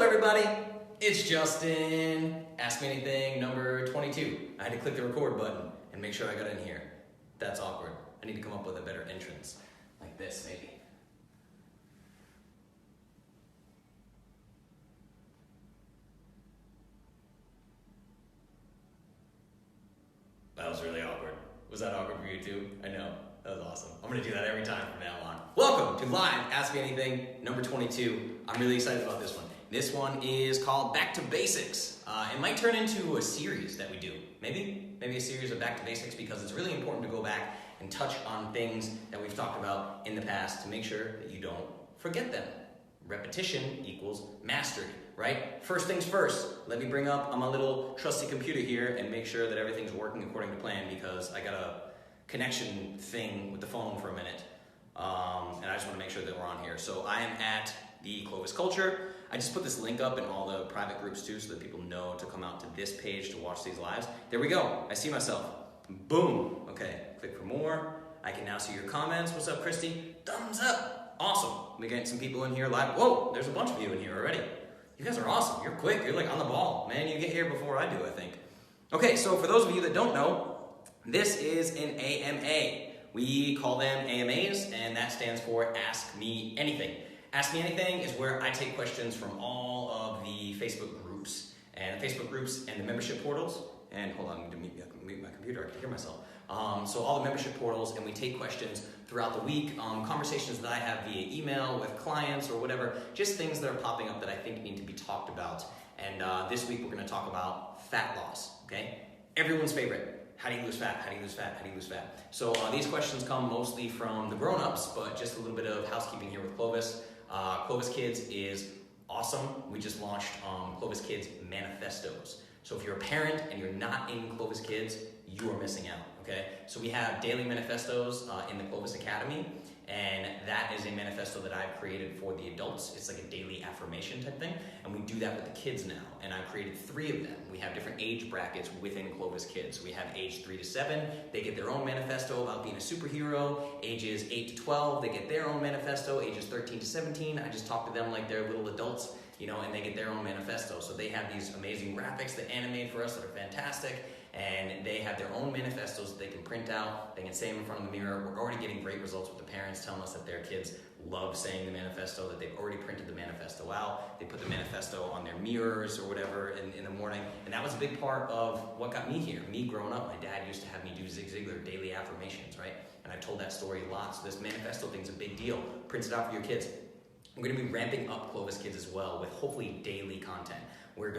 everybody? It's Justin. Ask Me Anything number 22. I had to click the record button and make sure I got in here. That's awkward. I need to come up with a better entrance. Like this, maybe. That was really awkward. Was that awkward for you too? I know. That was awesome. I'm going to do that every time from now on. Welcome to Live Ask Me Anything number 22. I'm really excited about this one. This one is called Back to Basics. It might turn into a series that we do. Maybe a series of Back to Basics, because it's really important to go back and touch on things that we've talked about in the past to make sure that you don't forget them. Repetition equals mastery, right? First things first, let me bring up my little trusty computer here and make sure that everything's working according to plan, because I got a connection thing with the phone for a minute. And I just want to make sure that we're on here. So I am at the Clovis Culture. I just put this link up in all the private groups too, so that people know to come out to this page to watch these lives. There we go. I see myself. Boom. Okay, click for more. I can now see your comments. What's up, Christy? Thumbs up. Awesome. We got some people in here live. Whoa, there's a bunch of you in here already. You guys are awesome. You're quick. You're like on the ball. Man, you get here before I do, I think. Okay, so for those of you that don't know, this is an AMA. We call them AMAs, and that stands for Ask Me Anything. Ask Me Anything is where I take questions from all of the Facebook groups and the membership portals. And hold on, I need to mute my computer. I can hear myself. So all the membership portals, and we take questions throughout the week, conversations that I have via email with clients or whatever, just things that are popping up that I think need to be talked about. And this week we're going to talk about fat loss, okay? Everyone's favorite. How do you lose fat? How do you lose fat? How do you lose fat? So these questions come mostly from the grown-ups, but just a little bit of housekeeping here with Clovis. Clovis Kids is awesome. We just launched Clovis Kids Manifestos. So if you're a parent and you're not in Clovis Kids, you are missing out, okay? So we have daily manifestos in the Clovis Academy, and that is a manifesto that I've created for the adults. It's like a daily affirmation type thing, and we do that with the kids now, and I've created 3 of them. We have different age brackets within Clovis Kids. We have age 3 to 7, they get their own manifesto about being a superhero. Ages 8 to 12, they get their own manifesto. Ages 13 to 17, I just talk to them like they're little adults, you know, and they get their own manifesto. So they have these amazing graphics that animate for us that are fantastic, and they have their own manifestos that they can print out. They can say them in front of the mirror. We're already getting great results with the parents telling us that their kids love saying the manifesto, that they've already printed the manifesto out. They put the manifesto on their mirrors or whatever in the morning. And that was a big part of what got me here. Me growing up, my dad used to have me do Zig Ziglar daily affirmations, right? And I've told that story a lot. So this manifesto thing's a big deal. Print it out for your kids. We're going to be ramping up Clovis Kids as well with hopefully daily content. We've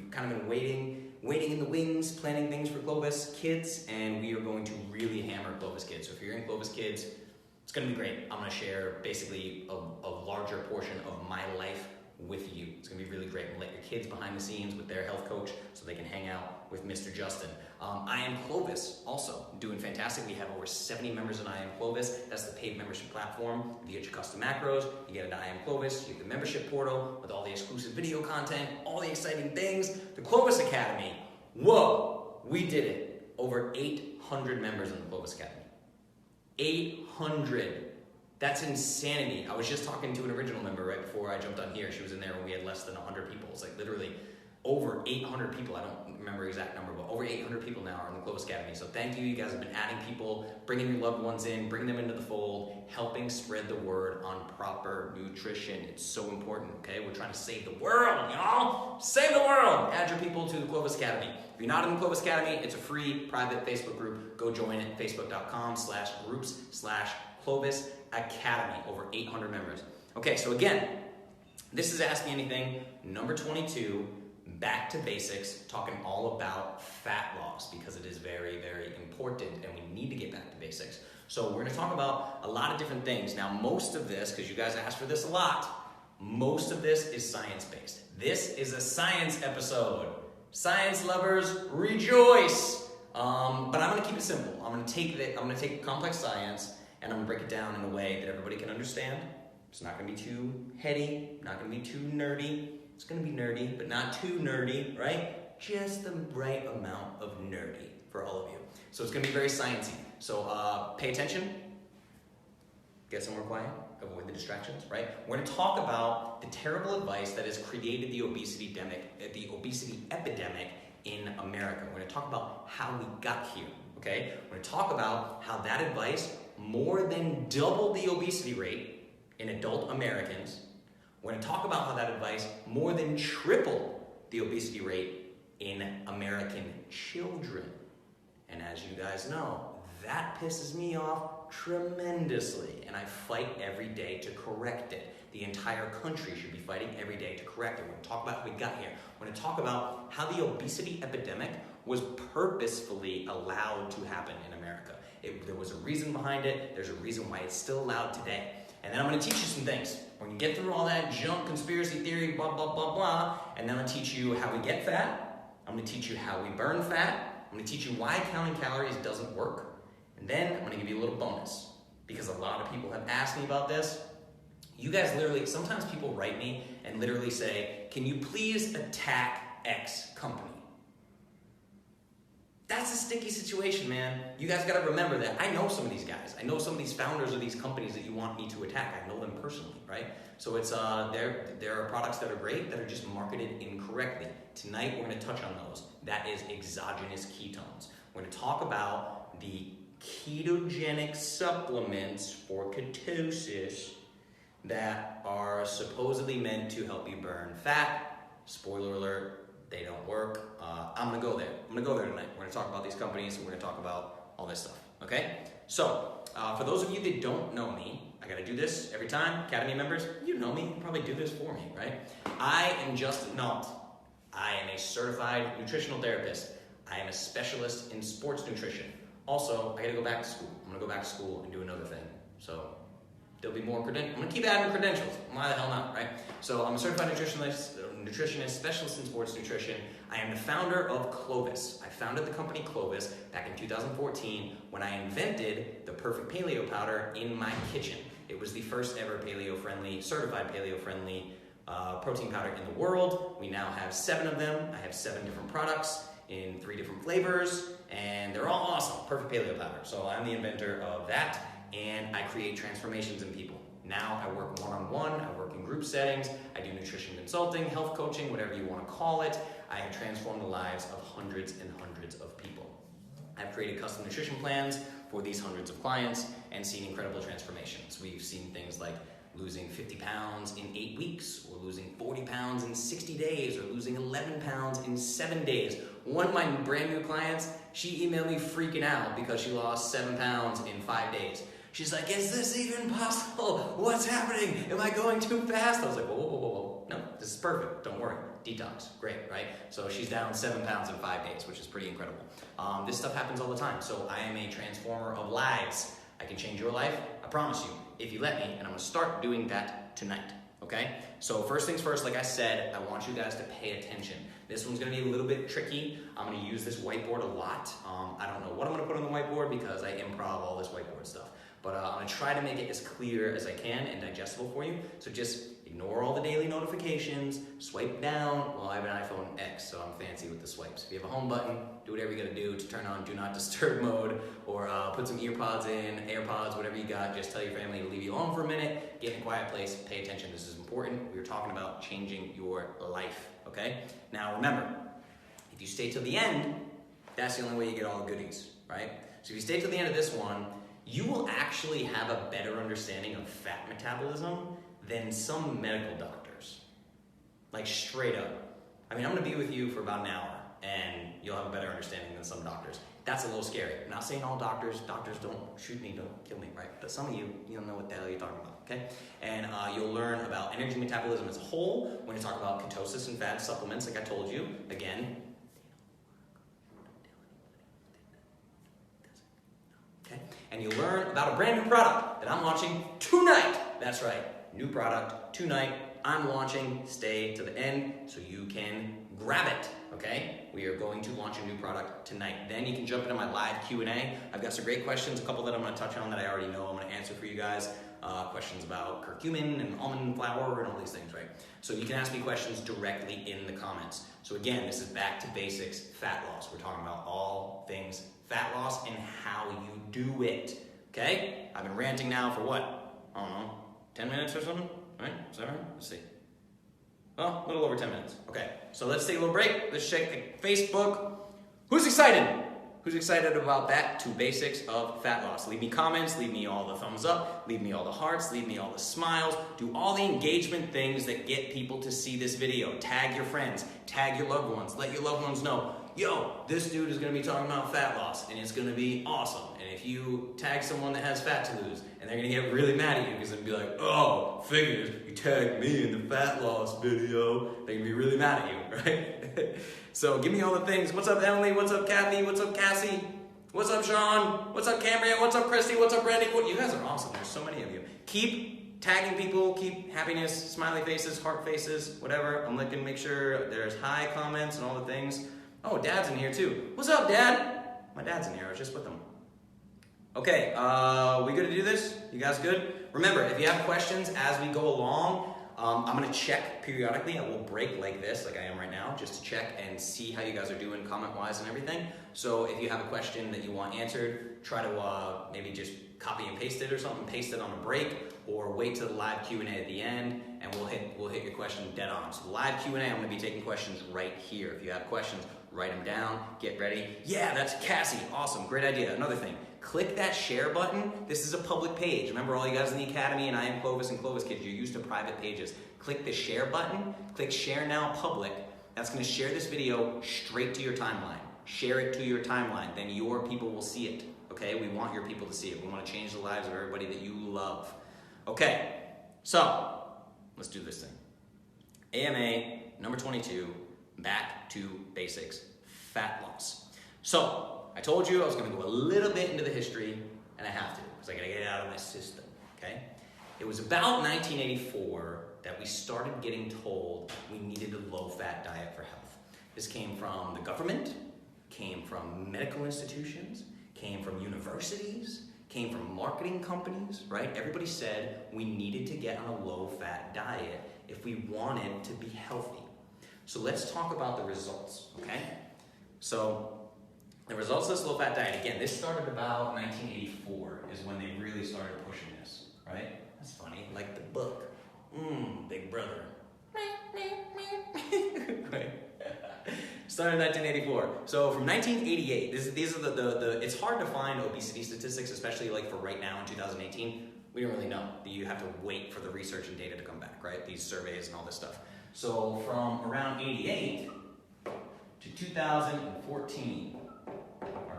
kind of been waiting in the wings, planning things for Clovis Kids, and we are going to really hammer Clovis Kids. So if you're in Clovis Kids, it's going to be great. I'm going to share basically a larger portion of my life with you. It's going to be really great. We'll let your kids behind the scenes with their health coach so they can hang out with Mr. Justin. I Am Clovis also doing fantastic. We have over 70 members in I Am Clovis. That's the paid membership platform. You get your custom macros, you get an I Am Clovis, you get the membership portal with all the exclusive video content, all the exciting things. The Clovis Academy, whoa, we did it. Over 800 members in the Clovis Academy. 800. That's insanity. I was just talking to an original member right before I jumped on here. She was in there when we had less than 100 people. It's like literally over 800 people. I don't remember the exact number, but over 800 people now are in the Clovis Academy. So thank you. You guys have been adding people, bringing your loved ones in, bringing them into the fold, helping spread the word on proper nutrition. It's so important, okay? We're trying to save the world, y'all. Save the world. Add your people to the Clovis Academy. If you're not in the Clovis Academy, it's a free private Facebook group. Go join it, facebook.com/groups/Clovis Academy, over 800 members. Okay, so again, this is Ask Me Anything, number 22, back to basics, talking all about fat loss because it is very, very important and we need to get back to basics. So we're gonna talk about a lot of different things. Now, most of this, because you guys asked for this a lot, most of this is science-based. This is a science episode. Science lovers, rejoice! But I'm gonna keep it simple. I'm gonna take complex science and I'm gonna break it down in a way that everybody can understand. It's not gonna be too heady, not gonna be too nerdy. It's gonna be nerdy, but not too nerdy, right? Just the right amount of nerdy for all of you. So it's gonna be very sciencey. So pay attention, get somewhere quiet, avoid the distractions, right? We're going to talk about the terrible advice that has created the obesity epidemic in America. We're going to talk about how we got here, okay? We're going to talk about how that advice more than doubled the obesity rate in adult Americans. We're going to talk about how that advice more than tripled the obesity rate in American children. And as you guys know, that pisses me off tremendously, and I fight every day to correct it. The entire country should be fighting every day to correct it. We're going to talk about how we got here. We're going to talk about how the obesity epidemic was purposefully allowed to happen in America. There was a reason behind it. There's a reason why it's still allowed today. And then I'm going to teach you some things. We're going to get through all that junk, conspiracy theory, blah, blah, blah, blah. And then I'm going to teach you how we get fat. I'm going to teach you how we burn fat. I'm going to teach you why counting calories doesn't work. And then I'm going to give you a little bonus, because a lot of people have asked me about this. You guys literally, sometimes people write me and literally say, can you please attack X company? That's a sticky situation, man. You guys got to remember that. I know some of these guys. I know some of these founders of these companies that you want me to attack. I know them personally, right? So it's there are products that are great that are just marketed incorrectly. Tonight we're going to touch on those. That is exogenous ketones. We're going to talk about the ketogenic supplements for ketosis that are supposedly meant to help you burn fat. Spoiler alert, they don't work. I'm going to go there. I'm going to go there tonight. We're going to talk about these companies, and we're going to talk about all this stuff, okay? So, for those of you that don't know me, I got to do this every time. Academy members, you know me. You can probably do this for me, right? I am Justin Nault. I am a certified nutritional therapist. I am a specialist in sports nutrition. Also, I got to go back to school. I'm going to go back to school and do another thing. So, there'll be more credentials. I'm going to keep adding credentials. Why the hell not, right? So, I'm a certified nutritionist, specialist in sports nutrition. I am the founder of Clovis. I founded the company Clovis back in 2014 when I invented the Perfect Paleo Powder in my kitchen. It was the first ever certified paleo-friendly protein powder in the world. We now have 7 of them. I have 7 different products in 3 different flavors, and they're all awesome. Perfect Paleo Powder. So I'm the inventor of that, and I create transformations in people. Now I work one-on-one, I work in group settings, I do nutrition consulting, health coaching, whatever you want to call it. I have transformed the lives of hundreds and hundreds of people. I've created custom nutrition plans for these hundreds of clients and seen incredible transformations. We've seen things like losing 50 pounds in 8 weeks, or losing 40 pounds in 60 days, or losing 11 pounds in 7 days. One of my brand new clients, she emailed me freaking out because she lost 7 pounds in 5 days. She's like, is this even possible? What's happening? Am I going too fast? I was like, whoa, whoa, whoa, whoa. No, this is perfect. Don't worry. Detox. Great, right? So she's down 7 pounds in 5 days, which is pretty incredible. This stuff happens all the time. So I am a transformer of lives. I can change your life. I promise you, if you let me, and I'm going to start doing that tonight. Okay? So first things first, like I said, I want you guys to pay attention. This one's going to be a little bit tricky. I'm going to use this whiteboard a lot. I don't know what I'm going to put on the whiteboard because I improv all this whiteboard stuff. But I'm going to try to make it as clear as I can and digestible for you. So just ignore all the daily notifications, swipe down. Well, I have an iPhone X, so I'm fancy with the swipes. If you have a home button, do whatever you got to do to turn on Do Not Disturb mode, or put some earpods in, AirPods, whatever you got. Just tell your family to leave you alone for a minute, get in a quiet place, pay attention. This is important. We were talking about changing your life, okay? Now remember, if you stay till the end, that's the only way you get all the goodies, right? So if you stay till the end of this one, you will actually have a better understanding of fat metabolism than some medical doctors. Like straight up. I mean, I'm gonna be with you for about an hour and you'll have a better understanding than some doctors. That's a little scary. I'm not saying all doctors don't shoot me, don't kill me, right? But some of you don't know what the hell you're talking about, okay? And you'll learn about energy metabolism as a whole. We're gonna talk about ketosis and fat supplements, like I told you. Again, and you'll learn about a brand new product that I'm launching tonight. That's right, new product tonight. I'm launching. Stay to the end so you can grab it, okay? We are going to launch a new product tonight. Then you can jump into my live Q&A. I've got some great questions, a couple that I'm gonna touch on that I already know I'm gonna answer for you guys. Questions about curcumin and almond flour and all these things, right? So you can ask me questions directly in the comments. So again, this is back to basics, fat loss. We're talking about all things fat loss and how you do it, okay? I've been ranting now for what? I don't know, 10 minutes or something, right? Is that right? Let's see. Well, a little over 10 minutes. Okay, so let's take a little break. Let's check Facebook. Who's excited? Who's excited about back to basics of fat loss? Leave me comments, leave me all the thumbs up, leave me all the hearts, leave me all the smiles. Do all the engagement things that get people to see this video. Tag your friends, tag your loved ones, let your loved ones know, yo, this dude is gonna be talking about fat loss and it's gonna be awesome. And if you tag someone that has fat to lose and they're gonna get really mad at you because they'll be like, oh, figures, you tagged me in the fat loss video, they're gonna be really mad at you, right? So give me all the things. What's up, Emily? What's up, Kathy? What's up, Cassie? What's up, Sean? What's up, Cambria? What's up, Christy? What's up, Brandy? You guys are awesome. There's so many of you. Keep tagging people. Keep happiness, smiley faces, heart faces, whatever. I'm looking to make sure there's hi comments and all the things. Oh, Dad's in here too. What's up, Dad? My dad's in here. I was just with him. Okay, we good to do this? You guys good? Remember, if you have questions as we go along, I'm going to check periodically. I will break like this, like I am right now, just to check and see how you guys are doing comment-wise and everything. So if you have a question that you want answered, try to maybe just copy and paste it or something, paste it on a break, or wait till the live Q&A at the end, and we'll hit your question dead on. So the live Q&A, I'm going to be taking questions right here. If you have questions, write them down, get ready. Yeah, that's Cassie. Awesome, great idea. Another thing. Click that share button. This is a public page. Remember, all you guys in the Academy and I am Clovis and Clovis Kids, you're used to private pages. Click the share button. Click share now public. That's going to share this video straight to your timeline. Share it to your timeline. Then your people will see it. Okay? We want your people to see it. We want to change the lives of everybody that you love. Okay. So, let's do this thing. AMA number 22, back to basics, fat loss. So, I told you I was going to go a little bit into the history, and I have to, because I got to get it out of my system, okay? It was about 1984 that we started getting told we needed a low-fat diet for health. This came from the government, came from medical institutions, came from universities, came from marketing companies, right? Everybody said we needed to get on a low-fat diet if we wanted to be healthy. So let's talk about the results, okay? So, the results of this low-fat diet, again, this started about 1984 is when they really started pushing this, right? That's funny, like the book, Big Brother. Right? Started in 1984. So from 1988, these are the it's hard to find obesity statistics, especially like for right now in 2018. We don't really know. You have to wait for the research and data to come back, right? These surveys and all this stuff. So from around 88 to 2014,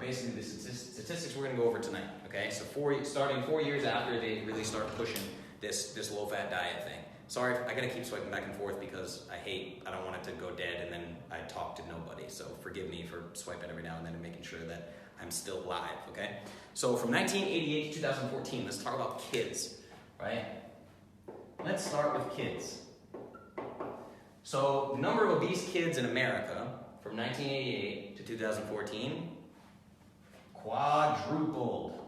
basically the statistics we're going to go over tonight, okay? So starting 4 years after they really start pushing this low-fat diet thing. Sorry, I got to keep swiping back and forth because I don't want it to go dead and then I talk to nobody. So forgive me for swiping every now and then and making sure that I'm still live, okay? So from 1988 to 2014, let's talk about kids, right? Let's start with kids. So the number of obese kids in America from 1988 to 2014 quadrupled.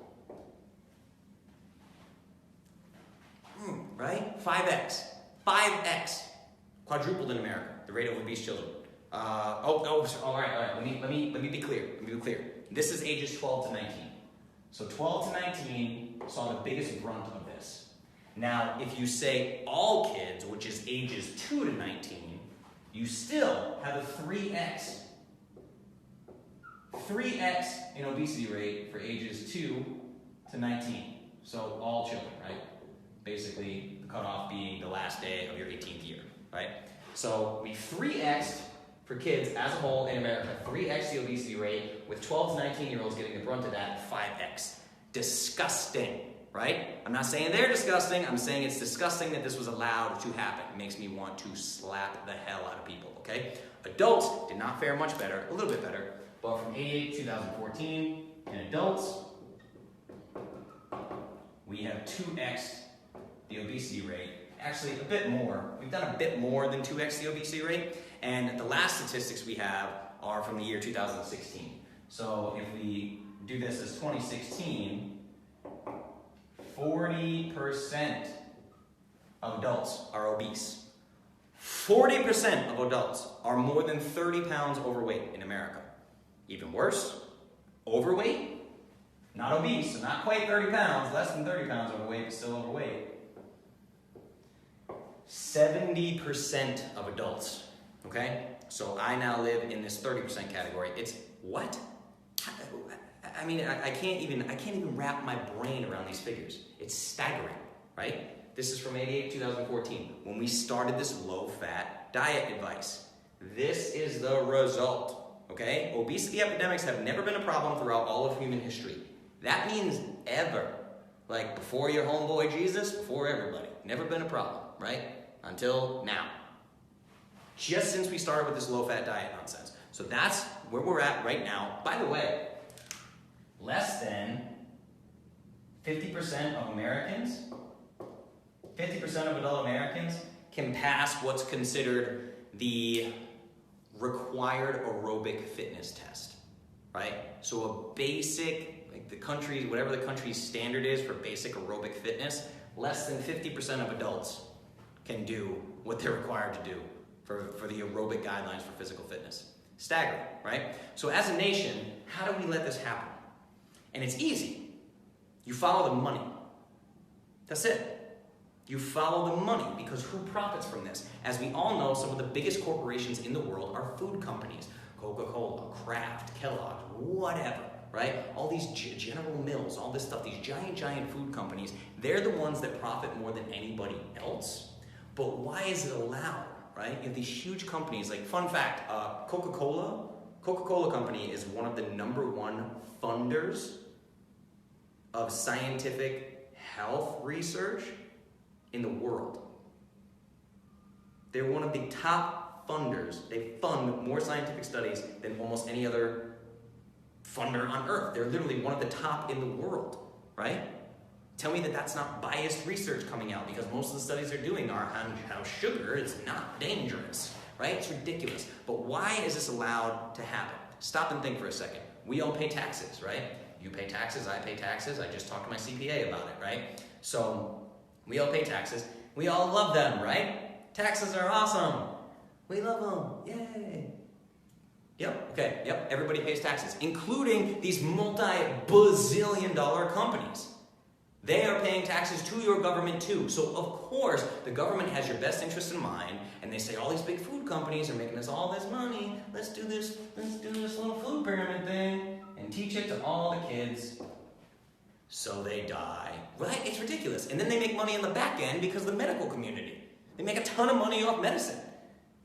Right? 5x. 5x. Quadrupled in America, the rate of obese children. All right. Let me be clear. This is ages 12 to 19. So 12 to 19 saw the biggest brunt of this. Now, if you say all kids, which is ages 2 to 19, you still have a 3x. 3x in obesity rate for ages 2 to 19. So all children, right? Basically, the cutoff being the last day of your 18th year, right? So we 3x'd for kids as a whole in America, 3x the obesity rate, with 12 to 19-year-olds getting the brunt of that, 5x. Disgusting, right? I'm not saying they're disgusting, I'm saying it's disgusting that this was allowed to happen. It makes me want to slap the hell out of people, okay? Adults did not fare much better, a little bit better, but from 88 to 2014, in adults, we have 2x the obesity rate. Actually, a bit more. We've done a bit more than 2x the obesity rate, and the last statistics we have are from the year 2016. So if we do this as 2016, 40% of adults are obese. 40% of adults are more than 30 pounds overweight in America. Even worse, overweight, not obese, so not quite 30 pounds, less than 30 pounds overweight, but still overweight. 70% of adults, okay? So I now live in this 30% category. It's what? I mean, I can't even wrap my brain around these figures. It's staggering, right? This is from 2014, when we started this low-fat diet advice. This is the result, okay? Obesity epidemics have never been a problem throughout all of human history. That means ever. Like before your homeboy Jesus, before everybody. Never been a problem, right? Until now. Just since we started with this low-fat diet nonsense. So that's where we're at right now. By the way, less than 50% of Americans, 50% of adult Americans can pass what's considered the required aerobic fitness test, right? So a basic, like the country, whatever the country's standard is for basic aerobic fitness, less than 50% of adults can do what they're required to do for the aerobic guidelines for physical fitness. Staggering, right? So as a nation, how do we let this happen? And it's easy. You follow the money. That's it. You follow the money, because who profits from this? As we all know, some of the biggest corporations in the world are food companies. Coca-Cola, Kraft, Kellogg's, whatever, right? All these General Mills, all this stuff, these giant food companies, they're the ones that profit more than anybody else. But why is it allowed, right? You have these huge companies, like, fun fact, Coca-Cola Company is one of the #1 funders of scientific health research in the world. They're one of the top funders. They fund more scientific studies than almost any other funder on earth. They're literally one of the top in the world, right? Tell me that that's not biased research coming out, because most of the studies they're doing are on how sugar is not dangerous, right? It's ridiculous. But why is this allowed to happen? Stop and think for a second. We all pay taxes, right? You pay taxes, I pay taxes. I just talked to my CPA about it, right? So we all pay taxes. We all love them, right? Taxes are awesome. We love them. Yay. Yep, okay, yep. Everybody pays taxes, including these multi-bazillion-dollar companies. They are paying taxes to your government too. So of course, the government has your best interest in mind, and they say all these big food companies are making us all this money. Let's do this little food pyramid thing and teach it to all the kids so they die. Right? It's ridiculous. And then they make money in the back end because of the medical community. They make a ton of money off medicine.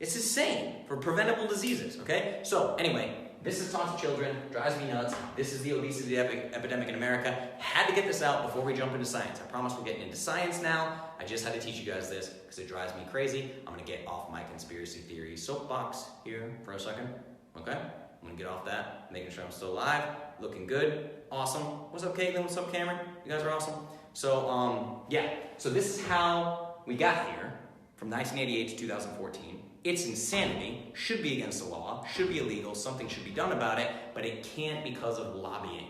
It's insane for preventable diseases, okay? So anyway, this is taught to children, drives me nuts. This is the obesity epidemic in America. Had to get this out before we jump into science. I promise we're getting into science now. I just had to teach you guys this because it drives me crazy. I'm going to get off my conspiracy theory soapbox here for a second, okay? I'm going to get off that, making sure I'm still alive, looking good, awesome. What's up, Caitlin? What's up, Cameron? You guys are awesome. So, yeah. So this is how we got here from 1988 to 2014. It's insanity, should be against the law, should be illegal, something should be done about it, but it can't because of lobbying,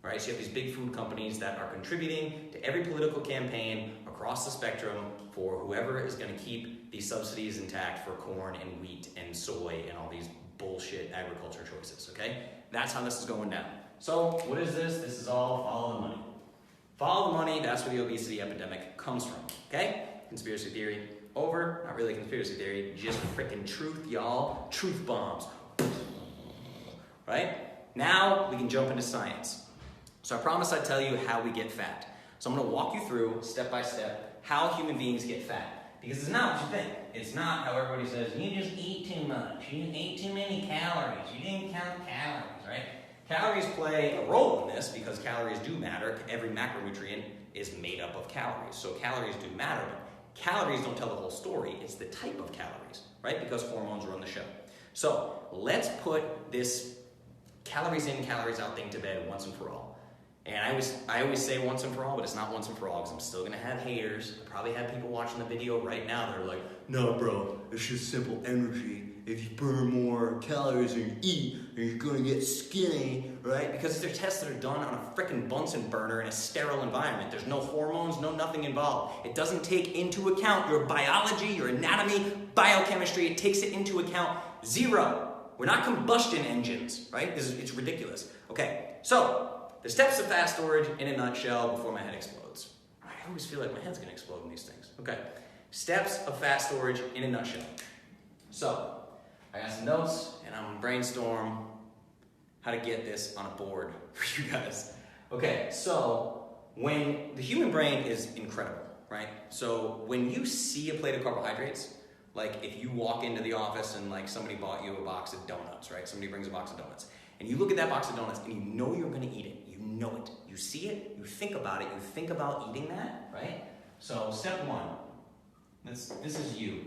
right? So you have these big food companies that are contributing to every political campaign across the spectrum for whoever is going to keep these subsidies intact for corn and wheat and soy and all these bullshit agriculture choices, okay? That's how this is going down. So what is this? This is all follow the money. Follow the money, that's where the obesity epidemic comes from, okay? Conspiracy theory. Over, not really conspiracy theory, just freaking truth, y'all. Truth bombs. Right? Now we can jump into science. So I promised I'd tell you how we get fat. So I'm going to walk you through, step by step, how human beings get fat. Because it's not what you think. It's not how everybody says, you just eat too much. You ate too many calories. You didn't count calories, right? Calories play a role in this because calories do matter. Every macronutrient is made up of calories. So calories do matter, but calories don't tell the whole story. It's the type of calories, right? Because hormones run the show. So let's put this calories in, calories out thing to bed once and for all. And I always say once and for all, but it's not once and for all because I'm still going to have haters. I probably have people watching the video right now that are like, no, bro, it's just simple energy. If you burn more calories than you eat, then you're going to get skinny, right? Because they're tests that are done on a frickin' Bunsen burner in a sterile environment. There's no hormones, no nothing involved. It doesn't take into account your biology, your anatomy, biochemistry. It takes it into account zero. We're not combustion engines, right? It's ridiculous. Okay, so the steps of fat storage in a nutshell before my head explodes. I always feel like my head's going to explode in these things. Okay, Steps of fat storage in a nutshell. So, I got some notes, and I'm gonna brainstorm how to get this on a board for you guys. Okay, so when the human brain is incredible, right? So when you see a plate of carbohydrates, like if you walk into the office and like somebody bought you a box of donuts, right? Somebody brings a box of donuts, and you look at that box of donuts and you know you're gonna eat it. You know it. You see it, you think about it, you think about eating that, right? So step one, this is you,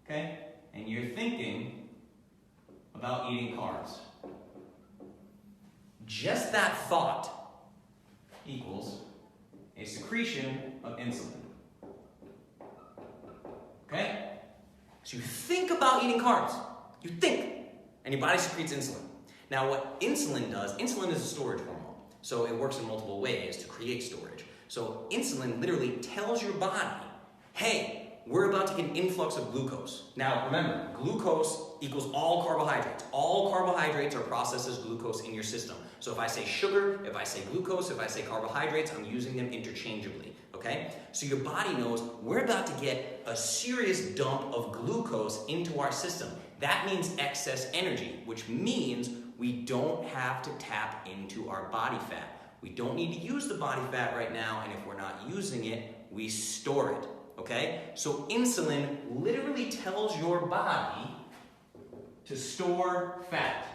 okay? And you're thinking about eating carbs. Just that thought equals a secretion of insulin. Okay? So you think about eating carbs. You think. And your body secretes insulin. Now what insulin does, insulin is a storage hormone. So it works in multiple ways to create storage. So insulin literally tells your body, hey, we're about to get an influx of glucose. Now remember, glucose equals all carbohydrates. All carbohydrates are processed as glucose in your system. So if I say sugar, if I say glucose, if I say carbohydrates, I'm using them interchangeably, okay? So your body knows we're about to get a serious dump of glucose into our system. That means excess energy, which means we don't have to tap into our body fat. We don't need to use the body fat right now, and if we're not using it, we store it. Okay? So insulin literally tells your body to store fat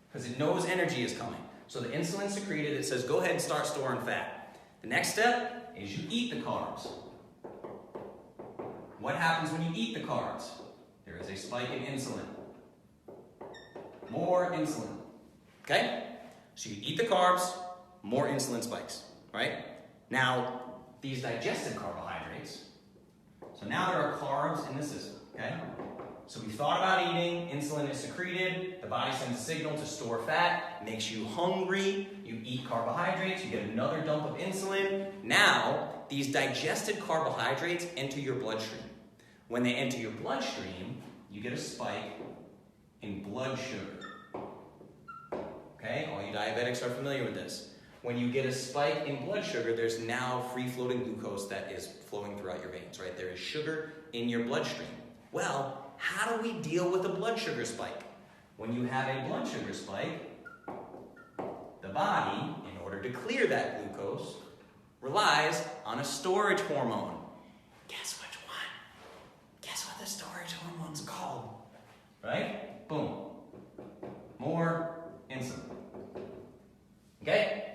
because it knows energy is coming. So the insulin secreted, it says go ahead and start storing fat. The next step is you eat the carbs. What happens when you eat the carbs? There is a spike in insulin. More insulin. Okay? So you eat the carbs, more insulin spikes, right? Now, these digested carbohydrates, so now there are carbs in the system, okay? So we thought about eating, insulin is secreted, the body sends a signal to store fat, makes you hungry, you eat carbohydrates, you get another dump of insulin. Now, these digested carbohydrates enter your bloodstream. When they enter your bloodstream, you get a spike in blood sugar. Okay, all you diabetics are familiar with this. When you get a spike in blood sugar, there's now free-floating glucose that is flowing throughout your veins, right? There is sugar in your bloodstream. Well, how do we deal with a blood sugar spike? When you have a blood sugar spike, the body, in order to clear that glucose, relies on a storage hormone. Guess which one? Guess what the storage hormone's called? Right? Boom. More insulin. Okay?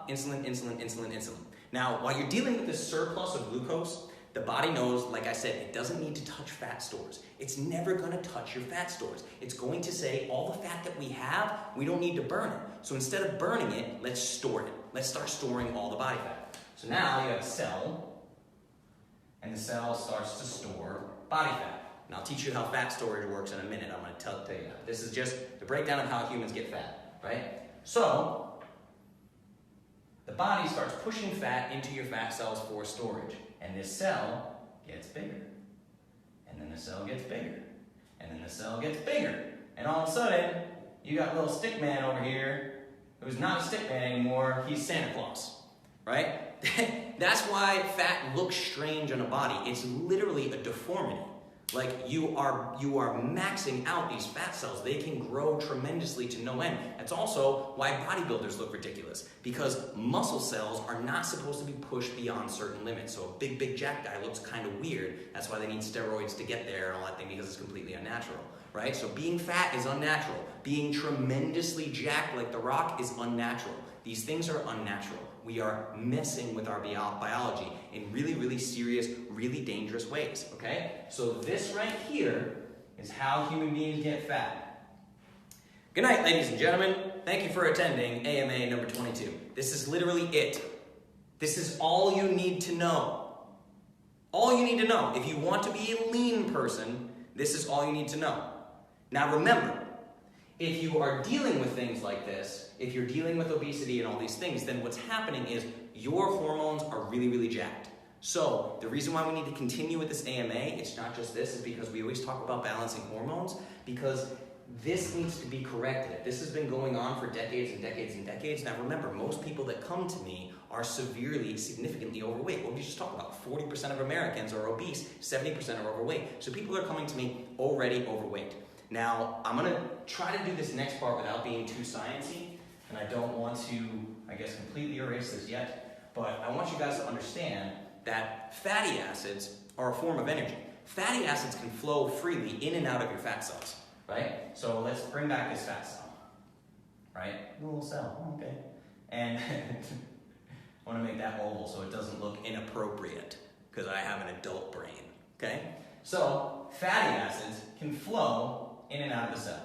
Insulin, insulin, insulin, insulin. Now, while you're dealing with this surplus of glucose, the body knows, like I said, it doesn't need to touch fat stores. It's never going to touch your fat stores. It's going to say, all the fat that we have, we don't need to burn it. So instead of burning it, let's store it. Let's start storing all the body fat. So now you have a cell, and the cell starts to store body fat. And I'll teach you how fat storage works in a minute. I'm going to tell you that. This is just the breakdown of how humans get fat, right? So, the body starts pushing fat into your fat cells for storage. And this cell gets bigger. And then the cell gets bigger. And then the cell gets bigger. And all of a sudden, you got little stick man over here who's not a stick man anymore. He's Santa Claus, right? That's why fat looks strange on a body. It's literally a deformity. Like you are maxing out these fat cells. They can grow tremendously to no end. That's also why bodybuilders look ridiculous, because muscle cells are not supposed to be pushed beyond certain limits. So a big jack guy looks kind of weird. That's why they need steroids to get there and all that thing, because it's completely unnatural, right? So being fat is unnatural. Being tremendously jacked like The Rock is unnatural. These things are unnatural. We are messing with our biology in really serious, really dangerous ways, okay? So this right here is how human beings get fat. Good night, ladies and gentlemen. Thank you for attending AMA number 22. This is literally it. This is all you need to know. All you need to know. If you want to be a lean person, this is all you need to know. Now remember, if you are dealing with things like this, if you're dealing with obesity and all these things, then what's happening is your hormones are really jacked. So the reason why we need to continue with this AMA, it's not just this, is because we always talk about balancing hormones, because this needs to be corrected. This has been going on for decades and decades and decades. Now remember, most people that come to me are severely, significantly overweight. What did we just talk about? 40% of Americans are obese, 70% are overweight. So people are coming to me already overweight. Now, I'm gonna try to do this next part without being too sciencey, and I don't want to, I guess, completely erase this yet, but I want you guys to understand that fatty acids are a form of energy. Fatty acids can flow freely in and out of your fat cells, right? So let's bring back this fat cell, right? A little cell, okay. And I want to make that oval so it doesn't look inappropriate because I have an adult brain, okay? So fatty acids can flow in and out of the cell,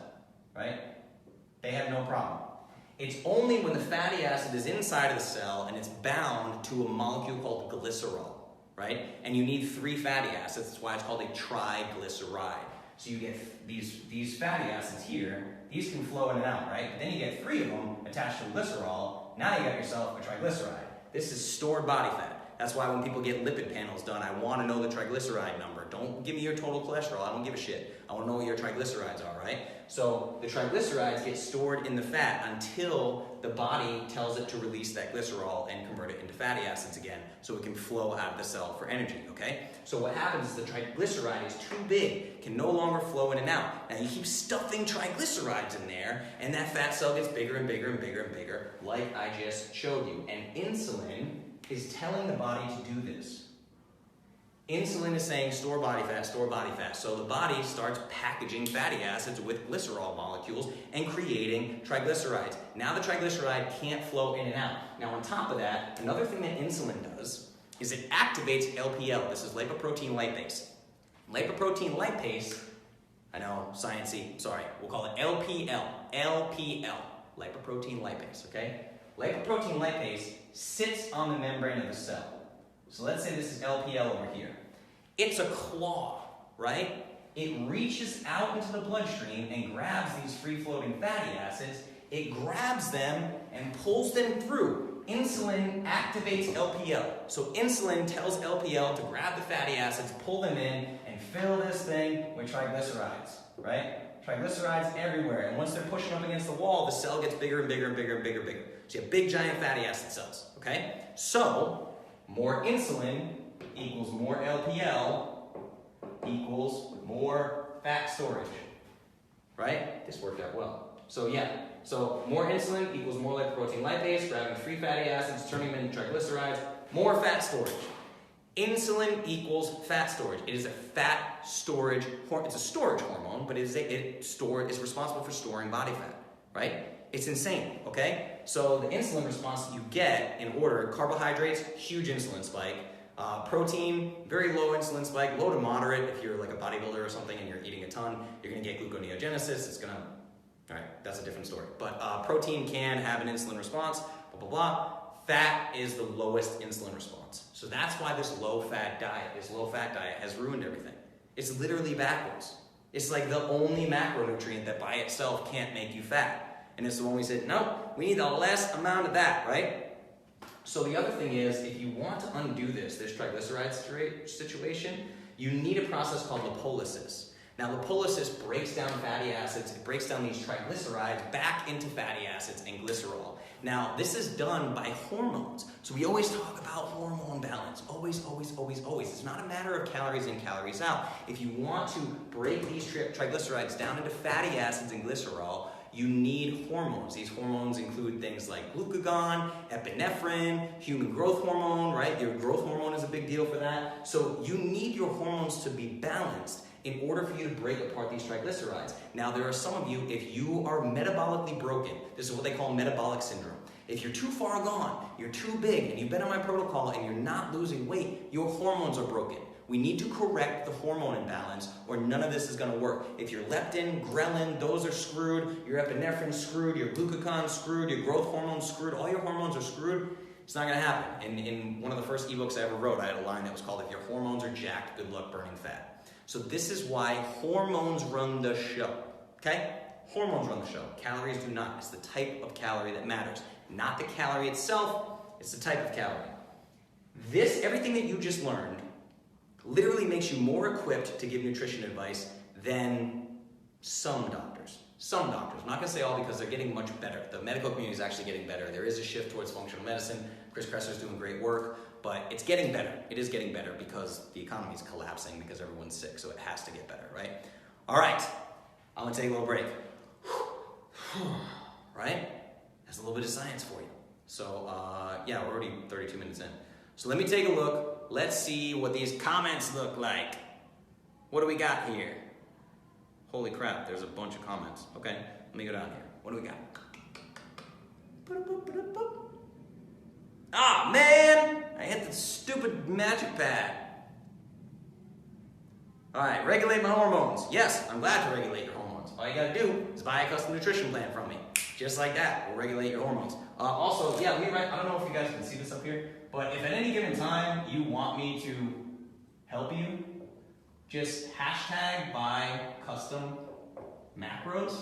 right? They have no problem. It's only when the fatty acid is inside of the cell and it's bound to a molecule called glycerol, right? And you need 3 fatty acids. That's why it's called a triglyceride. So you get these fatty acids here. These can flow in and out, right? But then you get 3 of them attached to glycerol. Now you got yourself a triglyceride. This is stored body fat. That's why when people get lipid panels done, I want to know the triglyceride number. Don't give me your total cholesterol. I don't give a shit. I want to know what your triglycerides are, right? So the triglycerides get stored in the fat until the body tells it to release that glycerol and convert it into fatty acids again so it can flow out of the cell for energy, okay? So what happens is the triglyceride is too big, can no longer flow in and out. Now you keep stuffing triglycerides in there and that fat cell gets bigger and bigger and bigger and bigger like I just showed you. And insulin is telling the body to do this. Insulin is saying store body fat, store body fat. So the body starts packaging fatty acids with glycerol molecules and creating triglycerides. Now the triglyceride can't flow in and out. Now on top of that, another thing that insulin does is it activates LPL. This is lipoprotein lipase. Lipoprotein lipase, I know, sciencey, sorry, we'll call it LPL. LPL, lipoprotein lipase, okay? Lipoprotein lipase sits on the membrane of the cell. So let's say this is LPL over here. It's a claw, right? It reaches out into the bloodstream and grabs these free-floating fatty acids. It grabs them and pulls them through. Insulin activates LPL. So insulin tells LPL to grab the fatty acids, pull them in, and fill this thing with triglycerides, right? Triglycerides everywhere. And once they're pushing up against the wall, the cell gets bigger and bigger and bigger and bigger and bigger. So you have big, giant fatty acid cells, okay? So more insulin equals more LPL equals more fat storage, right? This worked out well. So yeah, so more insulin equals more lipoprotein lipase, grabbing free fatty acids, turning them into triglycerides, more fat storage. Insulin equals fat storage. It is a fat storage hormone. It's a storage hormone, but it's responsible for storing body fat, right? It's insane, okay? So the insulin response that you get in order, carbohydrates, huge insulin spike. Protein, very low insulin spike, low to moderate. If you're like a bodybuilder or something and you're eating a ton, you're gonna get gluconeogenesis. It's gonna, all right, that's a different story. But protein can have an insulin response, blah, blah, blah. Fat is the lowest insulin response. So that's why this low-fat diet has ruined everything. It's literally backwards. It's like the only macronutrient that by itself can't make you fat. And it's the one we said, no, we need a less amount of that, right? So the other thing is, if you want to undo this triglyceride situation, you need a process called lipolysis. Now, lipolysis breaks down fatty acids, it breaks down these triglycerides back into fatty acids and glycerol. Now, this is done by hormones. So we always talk about hormone balance. Always, always, always, always. It's not a matter of calories in, calories out. If you want to break these triglycerides down into fatty acids and glycerol, you need hormones. These hormones include things like glucagon, epinephrine, human growth hormone, right? Your growth hormone is a big deal for that. So you need your hormones to be balanced in order for you to break apart these triglycerides. Now, there are some of you, if you are metabolically broken, this is what they call metabolic syndrome. If you're too far gone, you're too big, and you've been on my protocol and you're not losing weight, your hormones are broken. We need to correct the hormone imbalance or none of this is gonna work. If your leptin, ghrelin, those are screwed, your epinephrine's screwed, your glucagon's screwed, your growth hormone's screwed, all your hormones are screwed, it's not gonna happen. In one of the first ebooks I ever wrote, I had a line that was called, if your hormones are jacked, good luck burning fat. So this is why hormones run the show, okay? Hormones run the show, calories do not. It's the type of calorie that matters. Not the calorie itself, it's the type of calorie. Everything that you just learned literally makes you more equipped to give nutrition advice than some doctors. Some doctors, I'm not going to say all because they're getting much better. The medical community is actually getting better. There is a shift towards functional medicine. Chris Kresser's doing great work, but it's getting better. It is getting better because the economy is collapsing because everyone's sick, so it has to get better, right? All right, I'm going to take a little break. Right? That's a little bit of science for you. So, yeah, we're already 32 minutes in. So let me take a look. Let's see what these comments look like. What do we got here? Holy crap, there's a bunch of comments. Okay, let me go down here. What do we got? Ah, man! I hit the stupid magic pad. All right, regulate my hormones. Yes, I'm glad to regulate your hormones. All you gotta do is buy a custom nutrition plan from me. Just like that, we'll regulate your hormones. Also, yeah, I don't know if you guys can see this up here, but if at any given time you want me to help you, just hashtag buy custom macros.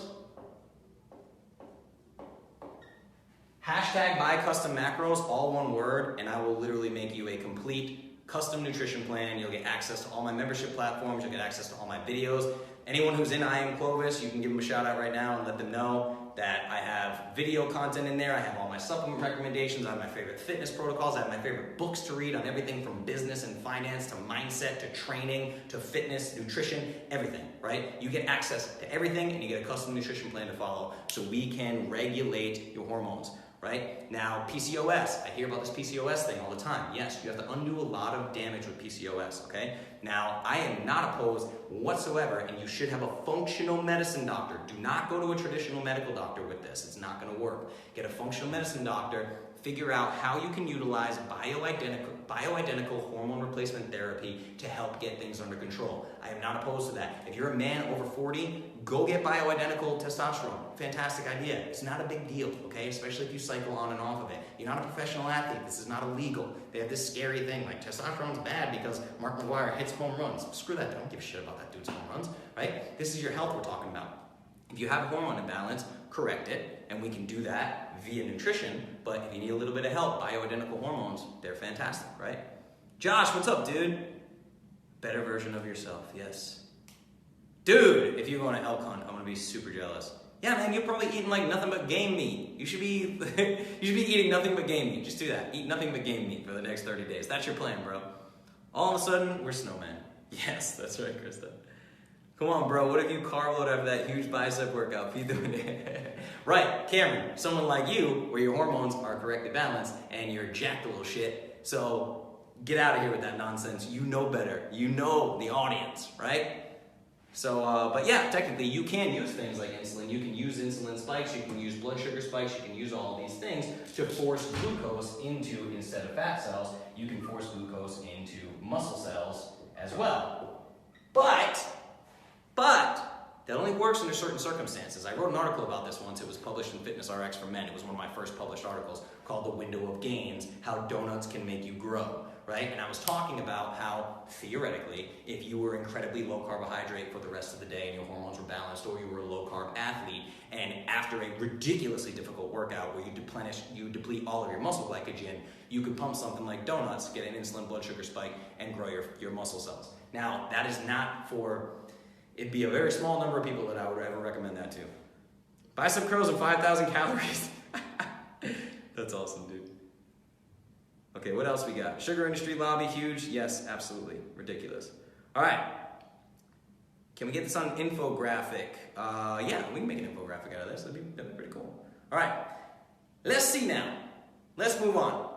Hashtag buy custom macros, all one word, and I will literally make you a complete custom nutrition plan. You'll get access to all my membership platforms. You'll get access to all my videos. Anyone who's in I Am Clovis, you can give them a shout out right now and let them know that I have video content in there. I have all my supplement recommendations. I have my favorite fitness protocols. I have my favorite books to read on everything from business and finance to mindset to training to fitness, nutrition, everything, right? You get access to everything and you get a custom nutrition plan to follow so we can regulate your hormones. Right? Now, PCOS, I hear about this PCOS thing all the time. Yes, you have to undo a lot of damage with PCOS, okay? Now, I am not opposed whatsoever, and you should have a functional medicine doctor. Do not go to a traditional medical doctor with this. It's not gonna work. Get a functional medicine doctor, figure out how you can utilize bioidentical hormone replacement therapy to help get things under control. I am not opposed to that. If you're a man over 40, go get bioidentical testosterone. Fantastic idea. It's not a big deal, okay? Especially if you cycle on and off of it. You're not a professional athlete. This is not illegal. They have this scary thing like testosterone's bad because Mark McGwire hits home runs. Screw that. They don't give a shit about that dude's home runs, right? This is your health we're talking about. If you have a hormone imbalance, correct it, and we can do that via nutrition, but if you need a little bit of help, bioidentical hormones, they're fantastic, right? Josh, what's up, dude? Better version of yourself, yes. Dude, if you go on an elk hunt, I'm gonna be super jealous. Yeah, man, you're probably eating like nothing but game meat. You should be eating nothing but game meat. Just do that. Eat nothing but game meat for the next 30 days. That's your plan, bro. All of a sudden, we're snowmen. Yes, that's right, Krista. Come on, bro. What if you carb load after that huge bicep workout? Keep doing it. Right, Cameron. Someone like you, where your hormones are correctly balanced and you're jacked a little shit. So get out of here with that nonsense. You know better. You know the audience, right? So, but yeah, technically you can use things like insulin. You can use insulin spikes. You can use blood sugar spikes. You can use all these things to force glucose into, instead of fat cells, you can force glucose into muscle cells as well. But that only works under certain circumstances. I wrote an article about this once. It was published in Fitness RX for Men. It was one of my first published articles called The Window of Gains, How Donuts Can Make You Grow, right? And I was talking about how, theoretically, if you were incredibly low carbohydrate for the rest of the day and your hormones were balanced, or you were a low carb athlete, and after a ridiculously difficult workout where you deplete all of your muscle glycogen, you could pump something like donuts, get an insulin blood sugar spike, and grow your muscle cells. Now, that is not for... It'd be a very small number of people that I would ever recommend that to. Bicep curls and 5,000 calories. That's awesome, dude. Okay, what else we got? Sugar industry lobby, huge. Yes, absolutely. Ridiculous. All right. Can we get this on infographic? Yeah, we can make an infographic out of this. That'd be pretty cool. All right. Let's see now. Let's move on.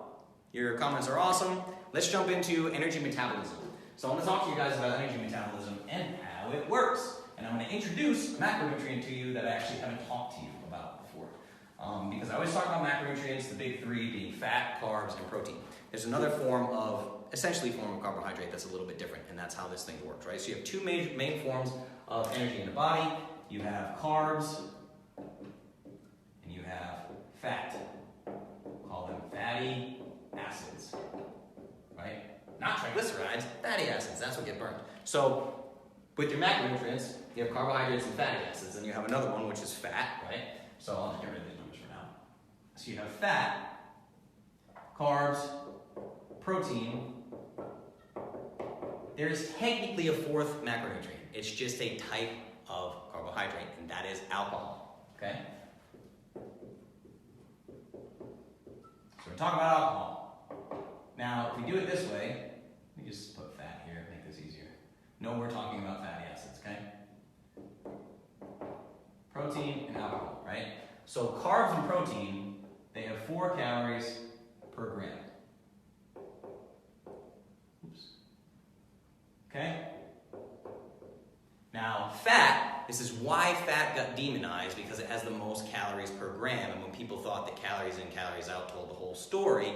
Your comments are awesome. Let's jump into energy metabolism. So I want to talk to you guys about energy metabolism and how it works. And I'm going to introduce a macronutrient to you that I actually haven't talked to you about before. Because I always talk about macronutrients, the big three being fat, carbs, and protein. There's another form of carbohydrate that's a little bit different, and that's how this thing works, right? So you have two main forms of energy in the body. You have carbs, and you have fat. We'll call them fatty acids, right? Not triglycerides, fatty acids, that's what get burned. So with your macronutrients, you have carbohydrates and fatty acids, and you have another one which is fat, right? So I'll just get rid of these numbers for now. So you have fat, carbs, protein. There's technically a fourth macronutrient. It's just a type of carbohydrate, and that is alcohol. okay? So we're talking about alcohol. Now, if we do it this way, let me just put fat here, make this easier. No, we're talking about fatty acids, okay? Protein and alcohol, right? So carbs and protein, they have 4 calories per gram. Oops. Okay? Now, fat, this is why fat got demonized, because it has the most calories per gram. And when people thought that calories in, calories out told the whole story,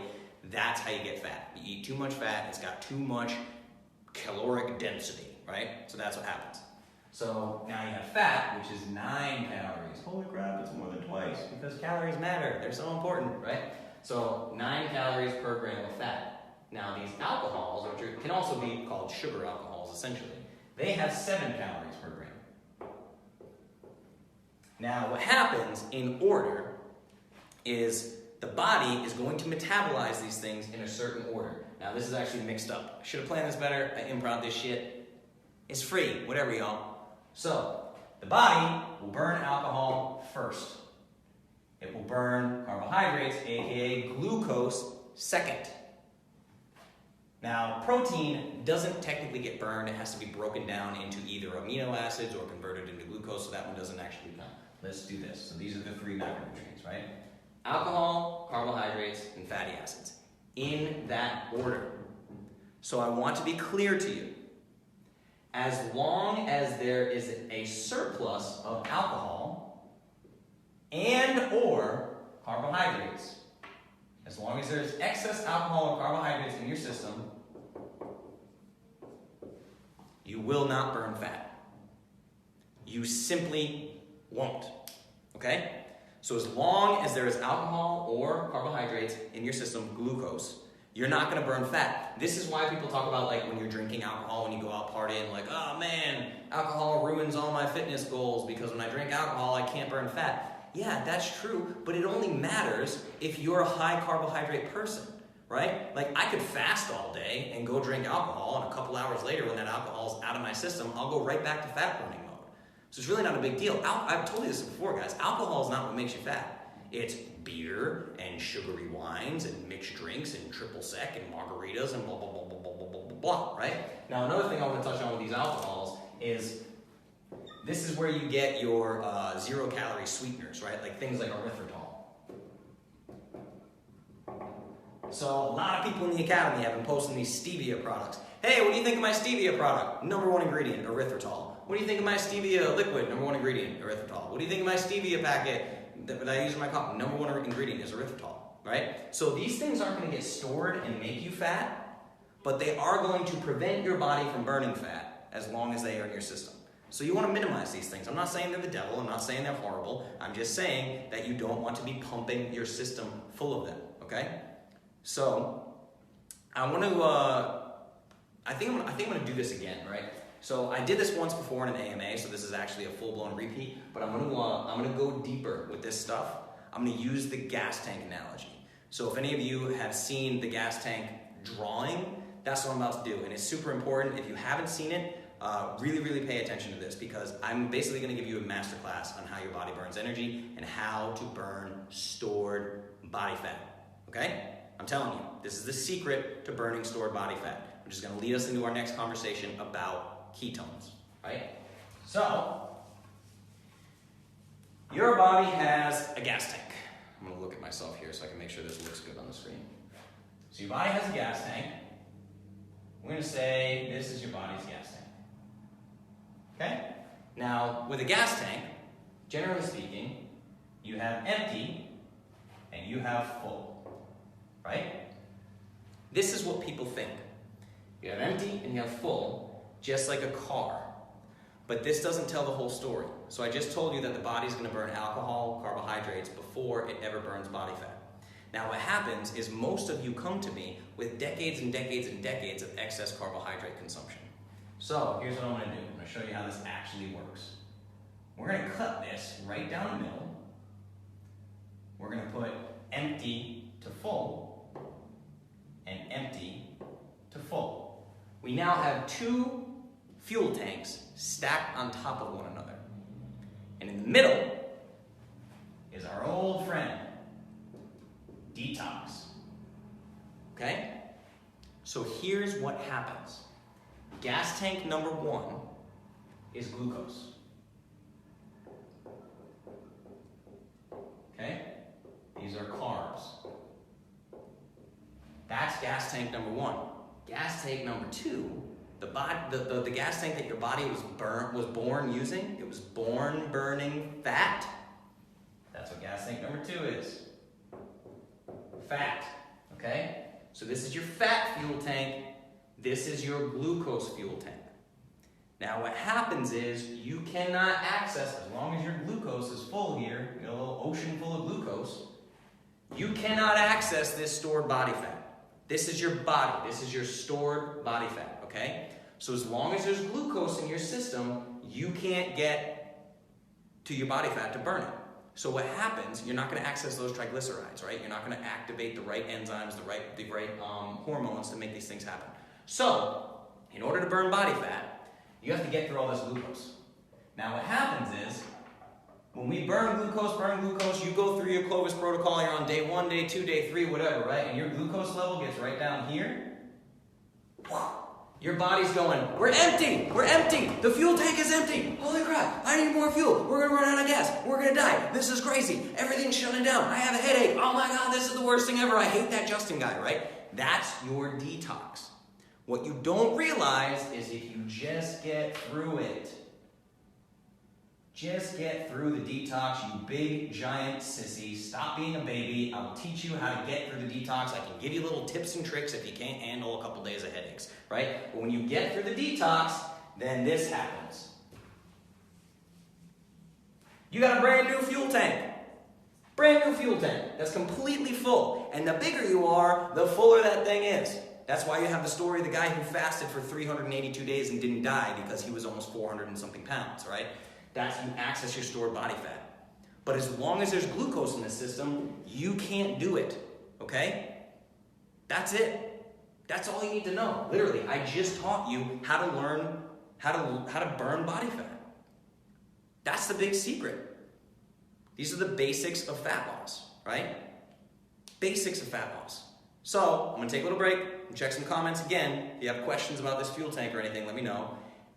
that's how you get fat. You eat too much fat, it's got too much caloric density, right? So that's what happens. So now you have fat, which is 9 calories. Holy crap, it's more than twice, because calories matter. They're so important, right? So 9 calories per gram of fat. Now these alcohols, which can also be called sugar alcohols, essentially, they have 7 calories per gram. Now what happens in order is the body is going to metabolize these things in a certain order. Now this is actually mixed up. I should have planned this better. I improv this shit. It's free, whatever y'all. So, the body will burn alcohol first. It will burn carbohydrates, aka glucose, second. Now, protein doesn't technically get burned. It has to be broken down into either amino acids or converted into glucose, so that one doesn't actually count. Let's do this. So these are the 3 macronutrients, right? Alcohol, carbohydrates, and fatty acids. In that order. So I want to be clear to you. As long as there is a surplus of alcohol and or carbohydrates, as long as there's excess alcohol or carbohydrates in your system, you will not burn fat. You simply won't. Okay? So as long as there is alcohol or carbohydrates in your system, glucose, you're not going to burn fat. This is why people talk about, like, when you're drinking alcohol, when you go out partying, like, oh man, alcohol ruins all my fitness goals because when I drink alcohol, I can't burn fat. Yeah, that's true, but it only matters if you're a high carbohydrate person, right? Like, I could fast all day and go drink alcohol, and a couple hours later, when that alcohol's out of my system, I'll go right back to fat burning mode. So it's really not a big deal. I've told you this before, guys. Alcohol is not what makes you fat. It's beer and sugary wines and mixed drinks and triple sec and margaritas and blah, blah, blah, blah, blah, blah, blah, blah, right? Now, another thing I want to touch on with these alcohols is this is where you get your 0-calorie sweeteners, right? Like things like erythritol. So a lot of people in the academy have been posting these stevia products. Hey, what do you think of my stevia product? Number 1 ingredient, erythritol. What do you think of my stevia liquid? Number 1 ingredient, erythritol. What do you think of my stevia packet that I use in my coffee? Number 1 ingredient is erythritol, right? So these things aren't going to get stored and make you fat, but they are going to prevent your body from burning fat as long as they are in your system. So you want to minimize these things. I'm not saying they're the devil. I'm not saying they're horrible. I'm just saying that you don't want to be pumping your system full of them, okay? So I want to, I think I'm going to do this again, right? So I did this once before in an AMA, so this is actually a full-blown repeat, but I'm gonna go deeper with this stuff. I'm gonna use the gas tank analogy. So if any of you have seen the gas tank drawing, that's what I'm about to do, and it's super important. If you haven't seen it, really, really pay attention to this, because I'm basically gonna give you a masterclass on how your body burns energy and how to burn stored body fat, okay? I'm telling you, this is the secret to burning stored body fat, which is gonna lead us into our next conversation about ketones, right? So, your body has a gas tank. I'm going to look at myself here so I can make sure this looks good on the screen. So your body has a gas tank. We're going to say this is your body's gas tank. Okay? Now, with a gas tank, generally speaking, you have empty and you have full, right? This is what people think. You have empty and you have full, just like a car. But this doesn't tell the whole story. So I just told you that the body's going to burn alcohol, carbohydrates before it ever burns body fat. Now what happens is most of you come to me with decades and decades and decades of excess carbohydrate consumption. So here's what I'm going to do. I'm going to show you how this actually works. We're going to cut this right down the middle. We're going to put empty to full and empty to full. We now have 2 fuel tanks stacked on top of one another. And in the middle, is our old friend, detox. Okay? So here's what happens. Gas tank number 1 is glucose. Okay? These are carbs. That's gas tank number 1. Gas tank number 2, the gas tank that your body was born using, it was born burning fat. That's what gas tank number 2 is. Fat. Okay? So this is your fat fuel tank. This is your glucose fuel tank. Now what happens is you cannot access, as long as your glucose is full here, you got a little ocean full of glucose, you cannot access this stored body fat. This is your body. This is your stored body fat, okay? So as long as there's glucose in your system, you can't get to your body fat to burn it. So what happens, you're not going to access those triglycerides, right? You're not going to activate the right enzymes, the right hormones to make these things happen. So, in order to burn body fat, you have to get through all this glucose. Now what happens is, when we burn glucose, you go through your Clovis protocol, you're on day 1, day 2, day 3, whatever, right? And your glucose level gets right down here. Your body's going, we're empty, the fuel tank is empty. Holy crap, I need more fuel. We're gonna run out of gas, we're gonna die. This is crazy, everything's shutting down. I have a headache, oh my God, this is the worst thing ever. I hate that Justin guy, right? That's your detox. What you don't realize is if you just get through it, just get through the detox, you big, giant sissy. Stop being a baby. I will teach you how to get through the detox. I can give you little tips and tricks if you can't handle a couple days of headaches, right? But when you get through the detox, then this happens. You got a brand new fuel tank. Brand new fuel tank that's completely full. And the bigger you are, the fuller that thing is. That's why you have the story of the guy who fasted for 382 days and didn't die because he was almost 400 and something pounds, right? That's you access your stored body fat. But as long as there's glucose in the system, you can't do it, okay? That's it. That's all you need to know. Literally, I just taught you how to learn how to burn body fat. That's the big secret. These are the basics of fat loss, right? Basics of fat loss. So, I'm going to take a little break and check some comments again. If you have questions about this fuel tank or anything, let me know.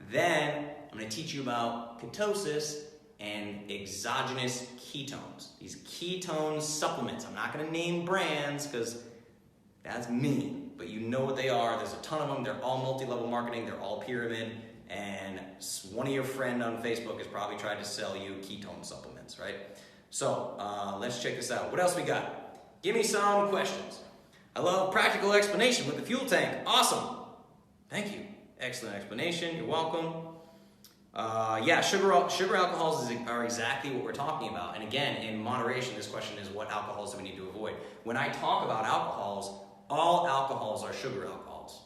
Then, I'm going to teach you about ketosis and exogenous ketones. These ketone supplements. I'm not going to name brands because that's mean, but you know what they are. There's a ton of them. They're all multi-level marketing. They're all pyramid. And one of your friends on Facebook has probably tried to sell you ketone supplements, right? So, let's check this out. What else we got? Give me some questions. I love practical explanation with the fuel tank. Awesome. Thank you. Excellent explanation. You're welcome. Yeah, sugar alcohols are exactly what we're talking about. And again, in moderation, this question is what alcohols do we need to avoid? When I talk about alcohols, all alcohols are sugar alcohols.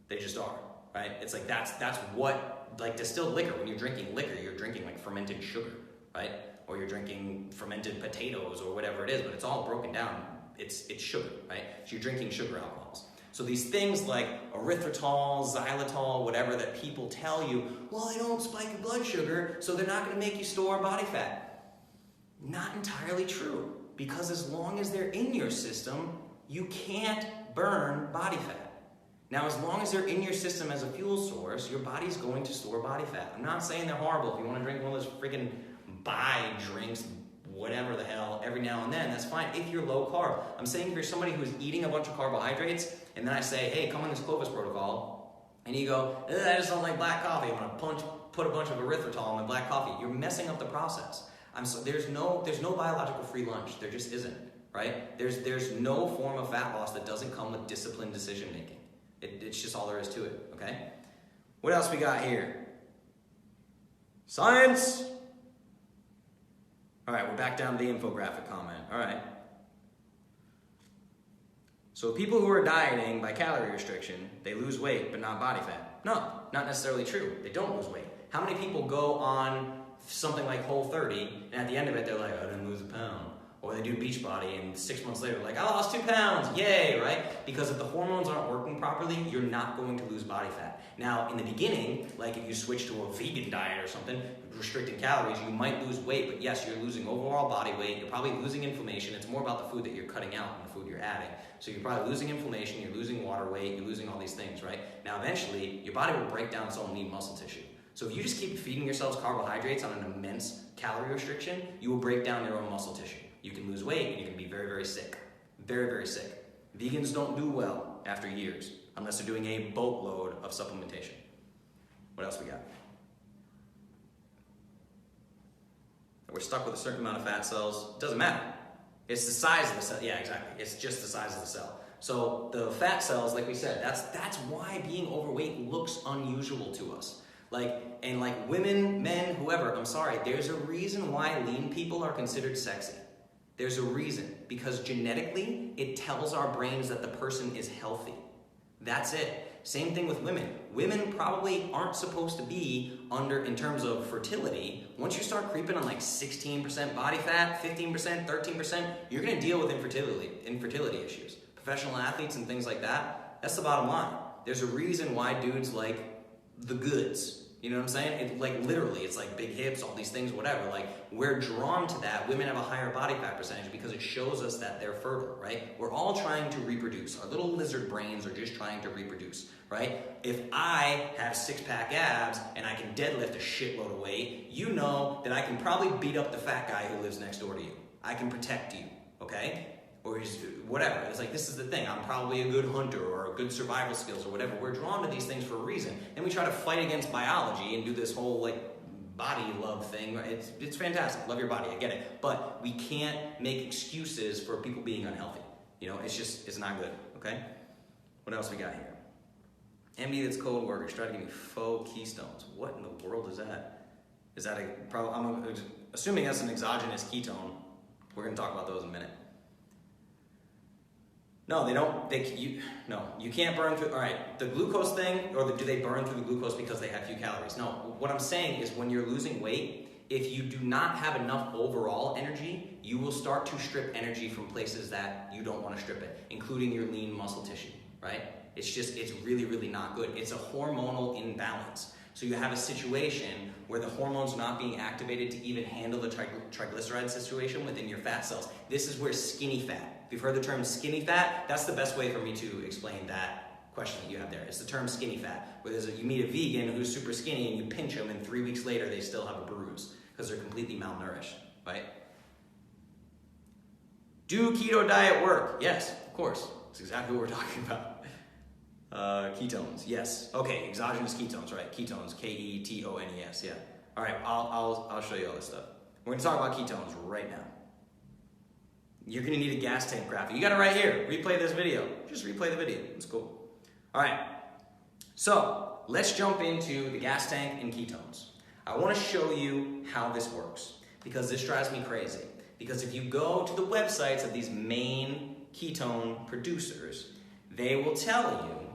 They just are, right? It's like that's what, like distilled liquor, when you're drinking liquor, you're drinking like fermented sugar, right? Or you're drinking fermented potatoes or whatever it is, but it's all broken down. It's sugar, right? So you're drinking sugar alcohols. So these things like erythritol, xylitol, whatever that people tell you, well, they don't spike your blood sugar, so they're not going to make you store body fat. Not entirely true, because as long as they're in your system, you can't burn body fat. Now, as long as they're in your system as a fuel source, your body's going to store body fat. I'm not saying they're horrible. If you want to drink one of those freaking buy drinks, whatever the hell, every now and then, that's fine if you're low carb. I'm saying if you're somebody who's eating a bunch of carbohydrates, and then I say, hey, come on this Clovis protocol, and you go, I just don't like black coffee, I'm going to put a bunch of erythritol in my black coffee. You're messing up the process. There's no biological free lunch. There just isn't, right? There's no form of fat loss that doesn't come with disciplined decision making. It's just all there is to it, okay? What else we got here? Science! All right, we're back down to the infographic comment. All right. So people who are dieting by calorie restriction, they lose weight but not body fat. No, not necessarily true. They don't lose weight. How many people go on something like Whole30 and at the end of it they're like, I didn't lose a pound. Or they do Beachbody and 6 months later, like, I lost 2 pounds, yay, right? Because if the hormones aren't working properly, you're not going to lose body fat. Now, in the beginning, like if you switch to a vegan diet or something, restricting calories, you might lose weight, but yes, you're losing overall body weight, you're probably losing inflammation. It's more about the food that you're cutting out than the food you're adding. So you're probably losing inflammation, you're losing water weight, you're losing all these things, right? Now, eventually, your body will break down its own lean muscle tissue. So if you just keep feeding yourselves carbohydrates on an immense calorie restriction, you will break down your own muscle tissue. You can lose weight and you can be very, very sick. Very, very sick. Vegans don't do well after years unless they're doing a boatload of supplementation. What else we got? We're stuck with a certain amount of fat cells. It doesn't matter. It's the size of the cell. Yeah, exactly. It's just the size of the cell. So the fat cells, like we said, that's why being overweight looks unusual to us. Like women, men, whoever, I'm sorry, there's a reason why lean people are considered sexy. There's a reason, because genetically, it tells our brains that the person is healthy. That's it. Same thing with women. Women probably aren't supposed to be under, in terms of fertility, once you start creeping on like 16% body fat, 15%, 13%, you're gonna deal with infertility issues. Professional athletes and things like that, that's the bottom line. There's a reason why dudes like the goods. You know what I'm saying? It, like literally, it's like big hips, all these things, whatever. Like we're drawn to that. Women have a higher body fat percentage because it shows us that they're fertile, right? We're all trying to reproduce. Our little lizard brains are just trying to reproduce, right? If I have 6-pack abs and I can deadlift a shitload of weight, you know that I can probably beat up the fat guy who lives next door to you. I can protect you, okay? Or just whatever. It's like, this is the thing. I'm probably a good hunter or a good survival skills or whatever. We're drawn to these things for a reason. And we try to fight against biology and do this whole like body love thing. It's fantastic. Love your body. I get it. But we can't make excuses for people being unhealthy. You know, it's not good. Okay? What else we got here? MD that's cold workers try to give me faux ketones. What in the world is that? Is that I'm assuming that's an exogenous ketone. We're going to talk about those in a minute. No, they don't. You can't burn through. All right, the glucose thing, or do they burn through the glucose because they have few calories? No. What I'm saying is, when you're losing weight, if you do not have enough overall energy, you will start to strip energy from places that you don't want to strip it, including your lean muscle tissue. Right? It's really, really not good. It's a hormonal imbalance. So you have a situation where the hormones are not being activated to even handle the triglyceride situation within your fat cells. This is where skinny fat. If you've heard the term skinny fat, that's the best way for me to explain that question that you have there. It's the term skinny fat, where you meet a vegan who's super skinny and you pinch them and 3 weeks later they still have a bruise because they're completely malnourished, right? Do keto diet work? Yes, of course. That's exactly what we're talking about. Ketones, yes. Okay, exogenous ketones, right? Ketones, Ketones, yeah. All right, I'll show you all this stuff. We're gonna talk about ketones right now. You're gonna need a gas tank graphic. You got it right here. Replay this video. Just replay the video. It's cool. All right. So let's jump into the gas tank and ketones. I want to show you how this works because this drives me crazy. Because if you go to the websites of these main ketone producers, they will tell you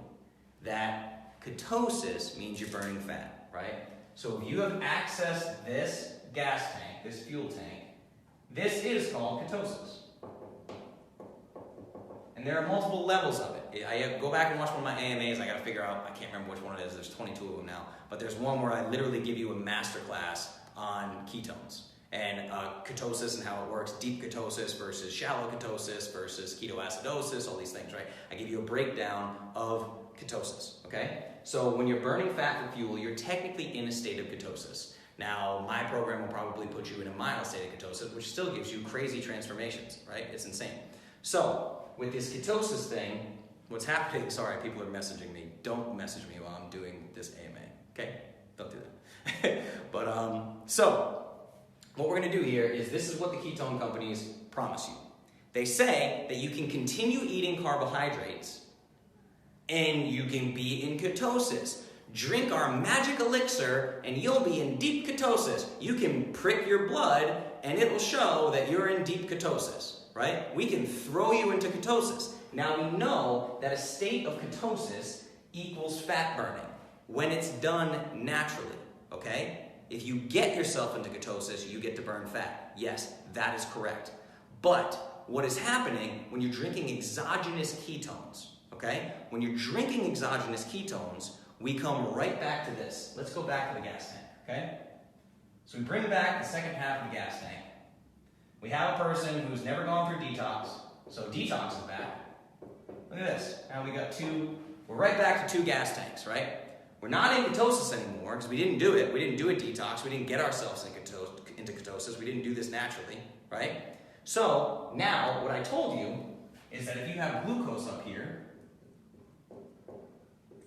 that ketosis means you're burning fat, right? So if you have accessed this gas tank, this fuel tank, this is called ketosis. And there are multiple levels of it. I go back and watch one of my AMAs. I got to figure out, I can't remember which one it is. There's 22 of them now. But there's one where I literally give you a masterclass on ketones and ketosis and how it works. Deep ketosis versus shallow ketosis versus ketoacidosis, all these things, right? I give you a breakdown of ketosis, okay? So when you're burning fat for fuel, you're technically in a state of ketosis. Now, my program will probably put you in a mild state of ketosis, which still gives you crazy transformations, right? It's insane. So, with this ketosis thing, what's happening, sorry, people are messaging me. Don't message me while I'm doing this AMA, okay? Don't do that. But, so, what we're gonna do here is this is what the ketone companies promise you. They say that you can continue eating carbohydrates and you can be in ketosis. Drink our magic elixir and you'll be in deep ketosis. You can prick your blood and it'll show that you're in deep ketosis, right? We can throw you into ketosis. Now we know that a state of ketosis equals fat burning when it's done naturally, okay? If you get yourself into ketosis, you get to burn fat. Yes, that is correct. But what is happening when you're drinking exogenous ketones, okay? When you're drinking exogenous ketones, we come right back to this. Let's go back to the gas tank, okay? So we bring back the second half of the gas tank. We have a person who's never gone through detox, so detox is back. Look at this. Now we're right back to 2 gas tanks, right? We're not in ketosis anymore because we didn't do it. We didn't do a detox. We didn't get ourselves into ketosis. We didn't do this naturally, right? So now what I told you is that if you have glucose up here,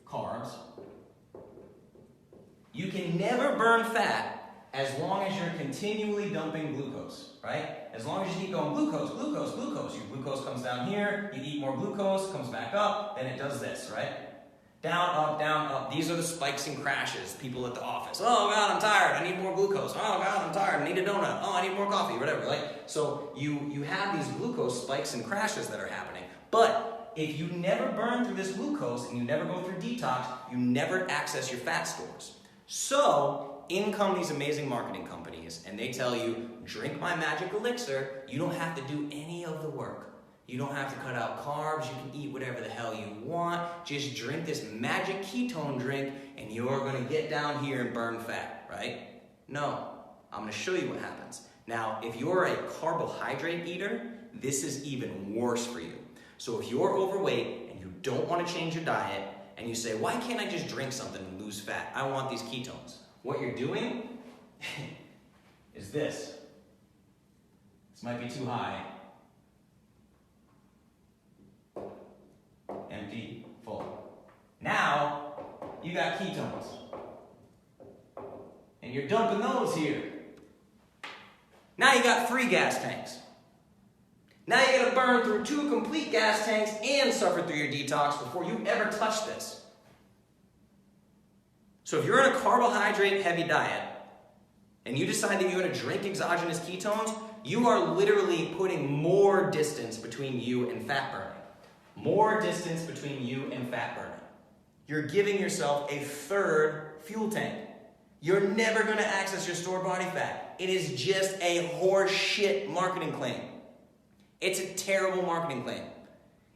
carbs, you can never burn fat as long as you're continually dumping glucose, right? As long as you keep going glucose, glucose, glucose. Your glucose comes down here, you eat more glucose, comes back up, then it does this, right? Down, up, down, up. These are the spikes and crashes, people at the office. Oh God, I'm tired, I need more glucose. Oh God, I'm tired, I need a donut. Oh, I need more coffee, whatever. Like, so you have these glucose spikes and crashes that are happening. But if you never burn through this glucose and you never go through detox, you never access your fat stores. So in come these amazing marketing companies and they tell you, drink my magic elixir, you don't have to do any of the work. You don't have to cut out carbs, you can eat whatever the hell you want, just drink this magic ketone drink and you're gonna get down here and burn fat, right? No, I'm gonna show you what happens. Now, if you're a carbohydrate eater, this is even worse for you. So if you're overweight and you don't wanna change your diet, and you say, why can't I just drink something and lose fat? I want these ketones. What you're doing is this. This might be too high. Empty, full. Now, you got ketones. And you're dumping those here. Now you got 3 gas tanks. Now you gotta burn through 2 complete gas tanks and suffer through your detox before you ever touch this. So if you're in a carbohydrate heavy diet and you decide that you're gonna drink exogenous ketones, you are literally putting more distance between you and fat burning. More distance between you and fat burning. You're giving yourself a 3rd fuel tank. You're never gonna access your stored body fat. It is just a horse shit marketing claim. It's a terrible marketing claim.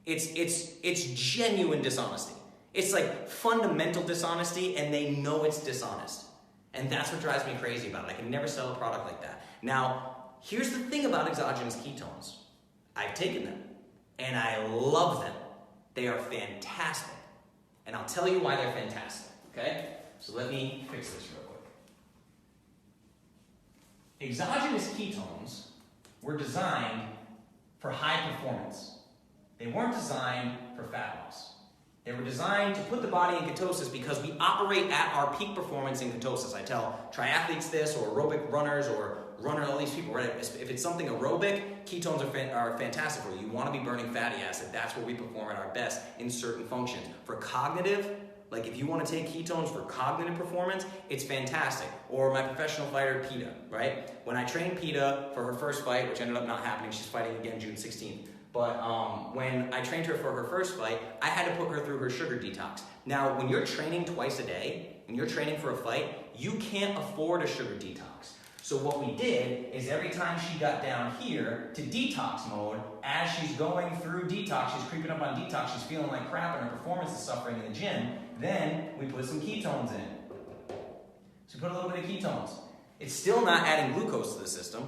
It's genuine dishonesty. It's like fundamental dishonesty and they know it's dishonest. And that's what drives me crazy about it. I can never sell a product like that. Now, here's the thing about exogenous ketones. I've taken them and I love them. They are fantastic. And I'll tell you why they're fantastic, okay? So let me fix this real quick. Exogenous ketones were designed for high performance. They weren't designed for fat loss. They were designed to put the body in ketosis because we operate at our peak performance in ketosis. I tell triathletes this, or aerobic runners, or all these people, right? If it's something aerobic, ketones are fantastic for you. You want to be burning fatty acid. That's where we perform at our best in certain functions. For cognitive, like if you want to take ketones for cognitive performance, it's fantastic. Or my professional fighter, Peta, right? When I trained Peta for her first fight, which ended up not happening, she's fighting again June 16th. But when I trained her for her first fight, I had to put her through her sugar detox. Now, when you're training twice a day, and you're training for a fight, you can't afford a sugar detox. So what we did is every time she got down here to detox mode, as she's going through detox, she's creeping up on detox, she's feeling like crap and her performance is suffering in the gym, then we put some ketones in. So we put a little bit of ketones. It's still not adding glucose to the system,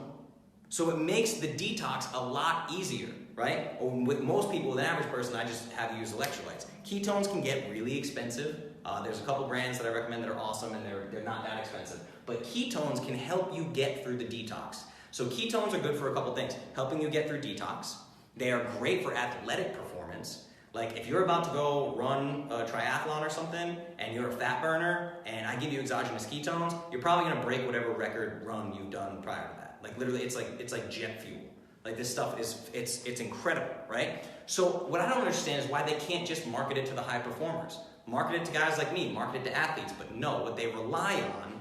so it makes the detox a lot easier, right? Or with most people, with an average person, I just have to use electrolytes. Ketones can get really expensive. There's a couple brands that I recommend that are awesome and they're not that expensive. But ketones can help you get through the detox. So ketones are good for a couple things. Helping you get through detox. They are great for athletic performance. Like if you're about to go run a triathlon or something and you're a fat burner and I give you exogenous ketones, you're probably gonna break whatever record run you've done prior to that. Like literally it's like jet fuel. Like this stuff it's incredible, right? So what I don't understand is why they can't just market it to the high performers. Market it to guys like me, market it to athletes, but no, what they rely on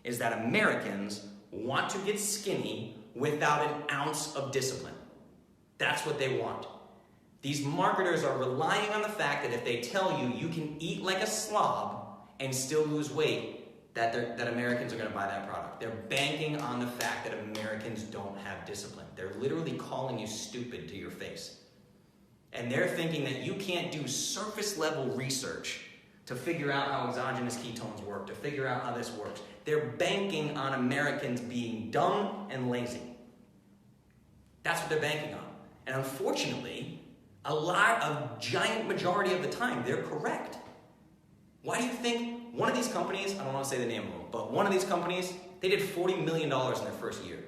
is that Americans want to get skinny without an ounce of discipline. That's what they want. These marketers are relying on the fact that if they tell you you can eat like a slob and still lose weight, that Americans are going to buy that product. They're banking on the fact that Americans don't have discipline. They're literally calling you stupid to your face. And they're thinking that you can't do surface level research to figure out how exogenous ketones work, to figure out how this works. They're banking on Americans being dumb and lazy. That's what they're banking on. And unfortunately, a giant majority of the time, they're correct. Why do you think one of these companies, I don't want to say the name of them, but one of these companies, they did $40 million in their first year.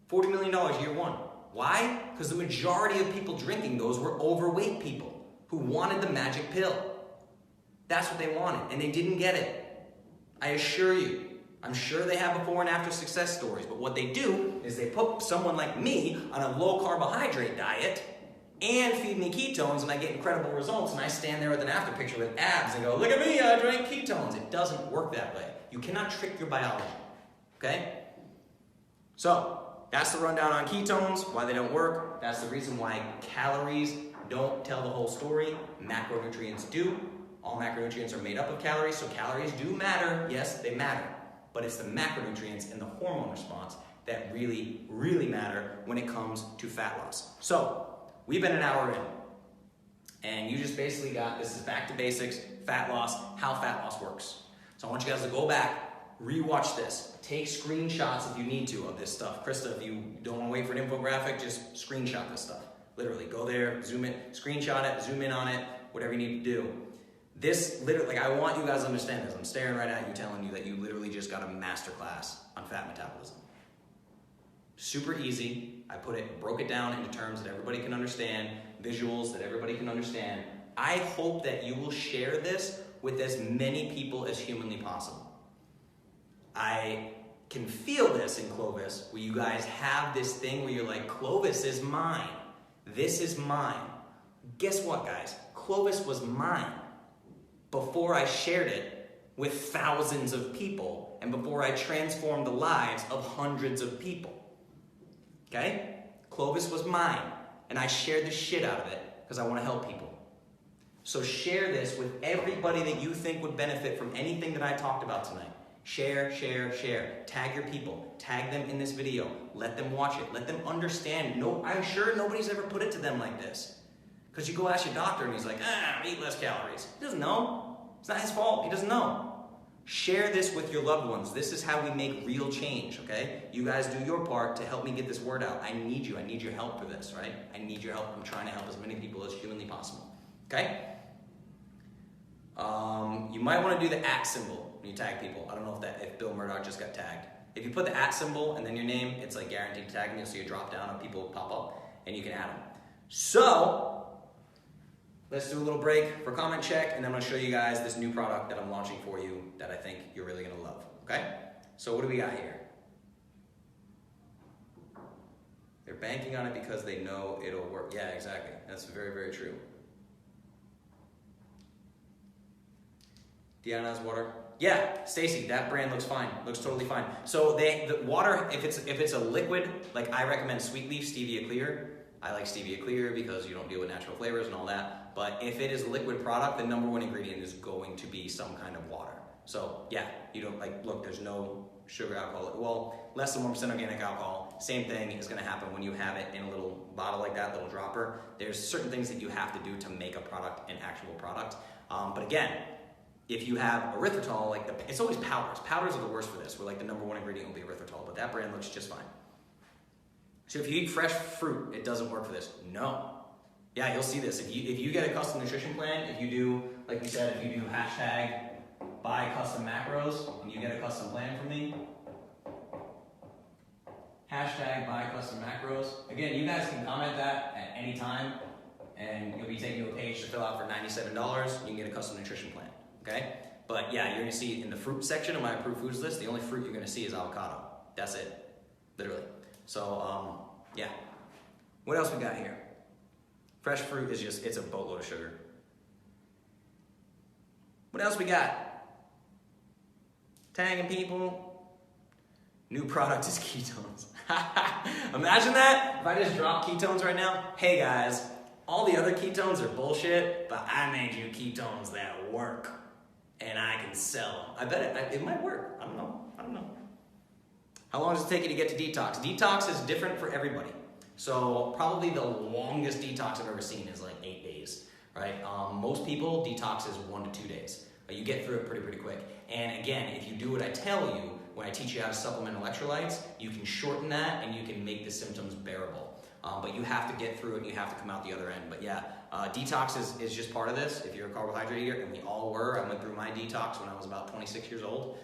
$40 million year one. Why? Because the majority of people drinking those were overweight people who wanted the magic pill. That's what they wanted, and they didn't get it. I assure you. I'm sure they have before and after success stories, but what they do is they put someone like me on a low carbohydrate diet and feed me ketones, and I get incredible results, and I stand there with an after picture with abs and go, look at me, I drank ketones. It doesn't work that way. You cannot trick your biology, okay? So, that's the rundown on ketones, why they don't work. That's the reason why calories don't tell the whole story. Macronutrients do. All macronutrients are made up of calories, so calories do matter. Yes, they matter. But it's the macronutrients and the hormone response that really, really matter when it comes to fat loss. So, we've been an hour in, and you just basically got, this is back to basics, fat loss, how fat loss works. So I want you guys to go back, rewatch this, take screenshots if you need to of this stuff. Krista, if you don't want to wait for an infographic, just screenshot this stuff. Literally, go there, zoom it, screenshot it, zoom in on it, whatever you need to do. This literally, like I want you guys to understand this. I'm staring right at you telling you that you literally just got a masterclass on fat metabolism. Super easy. I broke it down into terms that everybody can understand, visuals that everybody can understand. I hope that you will share this with as many people as humanly possible. I can feel this in Clovis, where you guys have this thing where you're like, Clovis is mine. This is mine. Guess what, guys? Clovis was mine before I shared it with thousands of people and before I transformed the lives of hundreds of people. Okay? Clovis was mine, and I shared the shit out of it because I want to help people. So share this with everybody that you think would benefit from anything that I talked about tonight. Share, share, share. Tag your people. Tag them in this video. Let them watch it. Let them understand. No, I'm sure nobody's ever put it to them like this. Because you go ask your doctor and he's like, eat less calories. He doesn't know. It's not his fault. He doesn't know. Share this with your loved ones. This is how we make real change, okay? You guys do your part to help me get this word out. I need you. I need your help for this, right? I need your help. I'm trying to help as many people as humanly possible, okay? You might want to do the @ symbol when you tag people. I don't know if Bill Murdoch just got tagged. If you put the @ symbol and then your name, it's like guaranteed to tag me. You'll see a drop down of people pop up and you can add them. So, let's do a little break for comment check, and then I'm going to show you guys this new product that I'm launching for you that I think you're really going to love, okay? So what do we got here? They're banking on it because they know it'll work. Yeah, exactly. That's very, very true. Deanna's water. Yeah, Stacy, that brand looks fine. Looks totally fine. So the water, if it's a liquid, like I recommend Sweet Leaf Stevia Clear. I like Stevia Clear because you don't deal with natural flavors and all that. But if it is a liquid product, the #1 ingredient is going to be some kind of water. So yeah, you don't look, there's no sugar, alcohol. Well, less than 1% organic alcohol. Same thing is gonna happen when you have it in a little bottle like that, little dropper. There's certain things that you have to do to make a product an actual product. But again, if you have erythritol, it's always powders. Powders are the worst for this, where the #1 ingredient will be erythritol, but that brand looks just fine. So if you eat fresh fruit, it doesn't work for this. No. Yeah, you'll see this. If you get a custom nutrition plan, if you do, like we said, if you do #buy custom macros, and you get a custom plan from me, #buy custom macros. Again, you guys can comment that at any time, and you'll be taken to a page to fill out for $97. You can get a custom nutrition plan, okay? But yeah, you're gonna see in the fruit section of my approved foods list, the only fruit you're gonna see is avocado. That's it, literally. So, yeah. What else we got here? Fresh fruit is just, it's a boatload of sugar. What else we got? Tagging people. New product is ketones. Imagine that, if I just drop ketones right now. Hey guys, all the other ketones are bullshit, but I made you ketones that work. and I can sell them. I bet it might work. I don't know. How long does it take you to get to detox? Detox is different for everybody. So probably the longest detox I've ever seen is like 8 days, right? Most people, detox is 1 to 2 days. You get through it pretty quick. And again, if you do what I tell you, when I teach you how to supplement electrolytes, you can shorten that and you can make the symptoms bearable. But you have to get through it and you have to come out the other end. But yeah, detox is just part of this. If you're a carbohydrate eater, and we all were, I went through my detox when I was about 26 years old.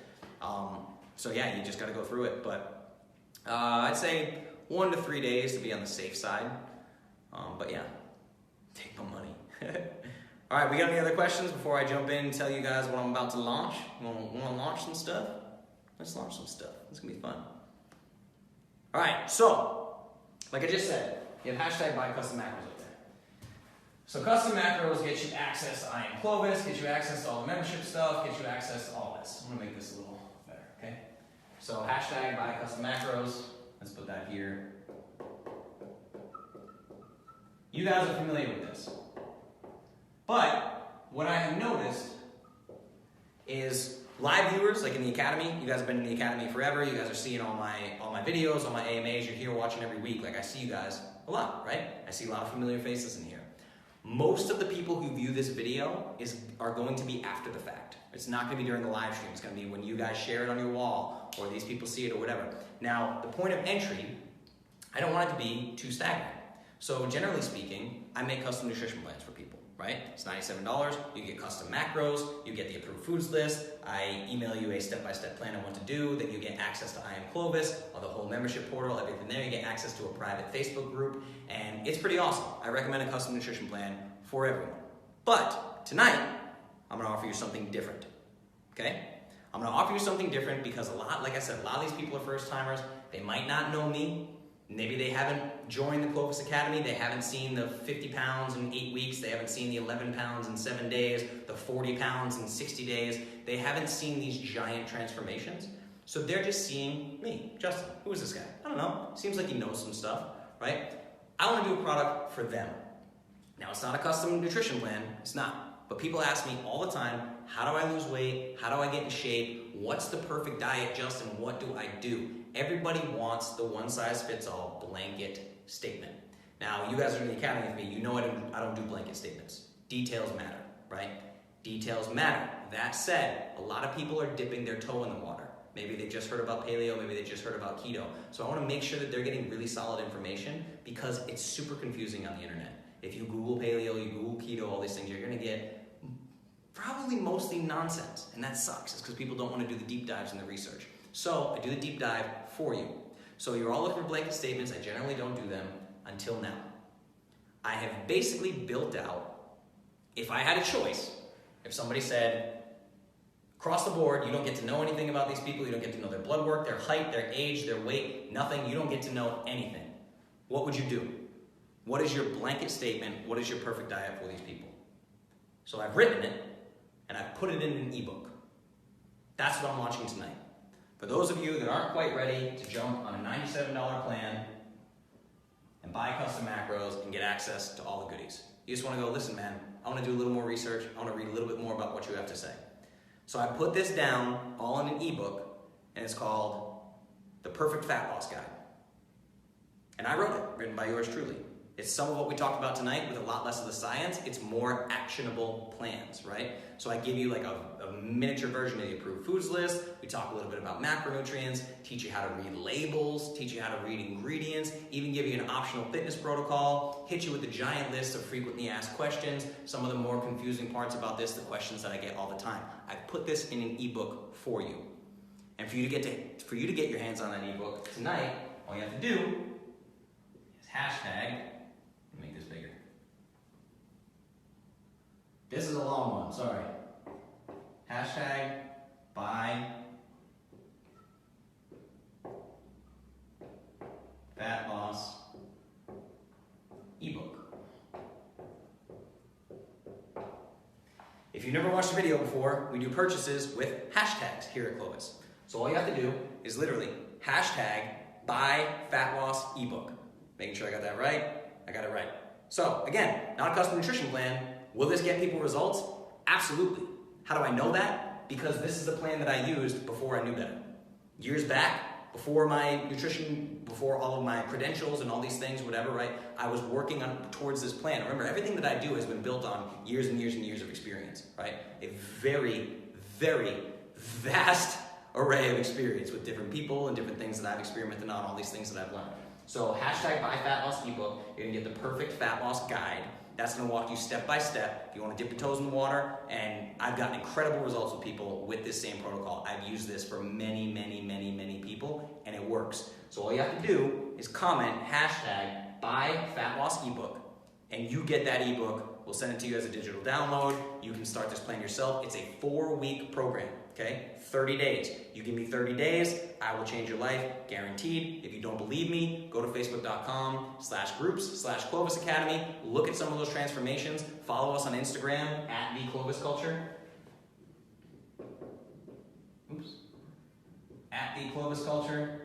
So yeah, you just got to go through it. But I'd say 1 to 3 days to be on the safe side. But yeah, take my money. All right, we got any other questions before I jump in and tell you guys what I'm about to launch? Want to launch some stuff? Let's launch some stuff. It's going to be fun. All right, so, like I just said, you have hashtag buy custom macros up there. So custom macros get you access to I Am Clovis, get you access to all the membership stuff, get you access to all this. I'm going to make this a little better, okay? So hashtag buy custom macros. Let's put that here. You guys are familiar with this. But what I have noticed is live viewers, like in the academy, you guys have been in the academy forever, you guys are seeing all my videos, all my AMAs, you're here watching every week. Like I see you guys a lot, right? I see a lot of familiar faces in here. Most of the people who view this video are going to be after the fact. It's not going to be during the live stream. It's going to be when you guys share it on your wall or these people see it or whatever. Now, the point of entry, I don't want it to be too stagnant. So generally speaking, I make custom nutrition plans for people, right? It's $97. You get custom macros. You get the approved foods list. I email you a step-by-step plan on what to do. Then you get access to I Am Clovis, or the whole membership portal, everything there. You get access to a private Facebook group, and it's pretty awesome. I recommend a custom nutrition plan for everyone. But tonight, I'm going to offer you something different, okay? I'm going to offer you something different because like I said, a lot of these people are first-timers. They might not know me. Maybe they haven't joined the Clovis Academy. They haven't seen the 50 pounds in 8 weeks. They haven't seen the 11 pounds in 7 days, the 40 pounds in 60 days. They haven't seen these giant transformations. So they're just seeing me, Justin. Who is this guy? I don't know. Seems like he knows some stuff, right? I want to do a product for them. Now, it's not a custom nutrition plan. It's not. But people ask me all the time, how do I lose weight? How do I get in shape? What's the perfect diet, Justin? What do I do? Everybody wants the one-size-fits-all blanket statement. Now, you guys are in the academy with me. You know I don't do blanket statements. Details matter, right? Details matter. That said, a lot of people are dipping their toe in the water. Maybe they've just heard about paleo. Maybe they just heard about keto. So I want to make sure that they're getting really solid information because it's super confusing on the internet. If you Google paleo, you Google keto, all these things, you're going to get probably mostly nonsense. And that sucks. It's because people don't want to do the deep dives and the research. So I do the deep dive for you. So you're all looking for blanket statements. I generally don't do them until now. I have basically built out, if I had a choice, if somebody said, across the board, you don't get to know anything about these people, you don't get to know their blood work, their height, their age, their weight, nothing, you don't get to know anything. What would you do? What is your blanket statement? What is your perfect diet for these people? So I've written it, and I've put it in an ebook. That's what I'm launching tonight. For those of you that aren't quite ready to jump on a $97 plan and buy custom macros and get access to all the goodies. You just want to go, listen, man, I want to do a little more research. I want to read a little bit more about what you have to say. So I put this down all in an ebook, and it's called The Perfect Fat Loss Guide. And I wrote it, written by yours truly. It's some of what we talked about tonight with a lot less of the science. It's more actionable plans, right? So I give you like a miniature version of the approved foods list. We talk a little bit about macronutrients, teach you how to read labels, teach you how to read ingredients, even give you an optional fitness protocol, hit you with a giant list of frequently asked questions. Some of the more confusing parts about this, the questions that I get all the time. I put this in an ebook for you. And for you to get your hands on that ebook tonight, all you have to do is hashtag. Make this bigger. This is a long one, sorry. Hashtag buy fat loss ebook. If you've never watched a video before, we do purchases with hashtags here at Clovis. So all you have to do is literally hashtag buy fat loss ebook. Making sure I got that right. I got it right. So again, not a custom nutrition plan. Will this get people results? Absolutely. How do I know that? Because this is the plan that I used before I knew better. Years back, before my nutrition, before all of my credentials and all these things, whatever, right? I was working towards this plan. Remember, everything that I do has been built on years and years and years of experience, right? A very, very vast array of experience with different people and different things that I've experimented on, all these things that I've learned. So hashtag buy fat loss ebook, you're gonna get the perfect fat loss guide. That's gonna walk you step by step. If you wanna dip your toes in the water, and I've gotten incredible results with people with this same protocol. I've used this for many, many, many, many people, and it works. So all you have to do is comment hashtag buy fat loss ebook, and you get that ebook. We'll send it to you as a digital download. You can start this plan yourself. It's a 4-week program, okay? 30 days. You give me 30 days, I will change your life, guaranteed. If you don't believe me, go to facebook.com/groups/Clovis Academy. Look at some of those transformations. Follow us on Instagram @TheClovisCulture. @TheClovisCulture.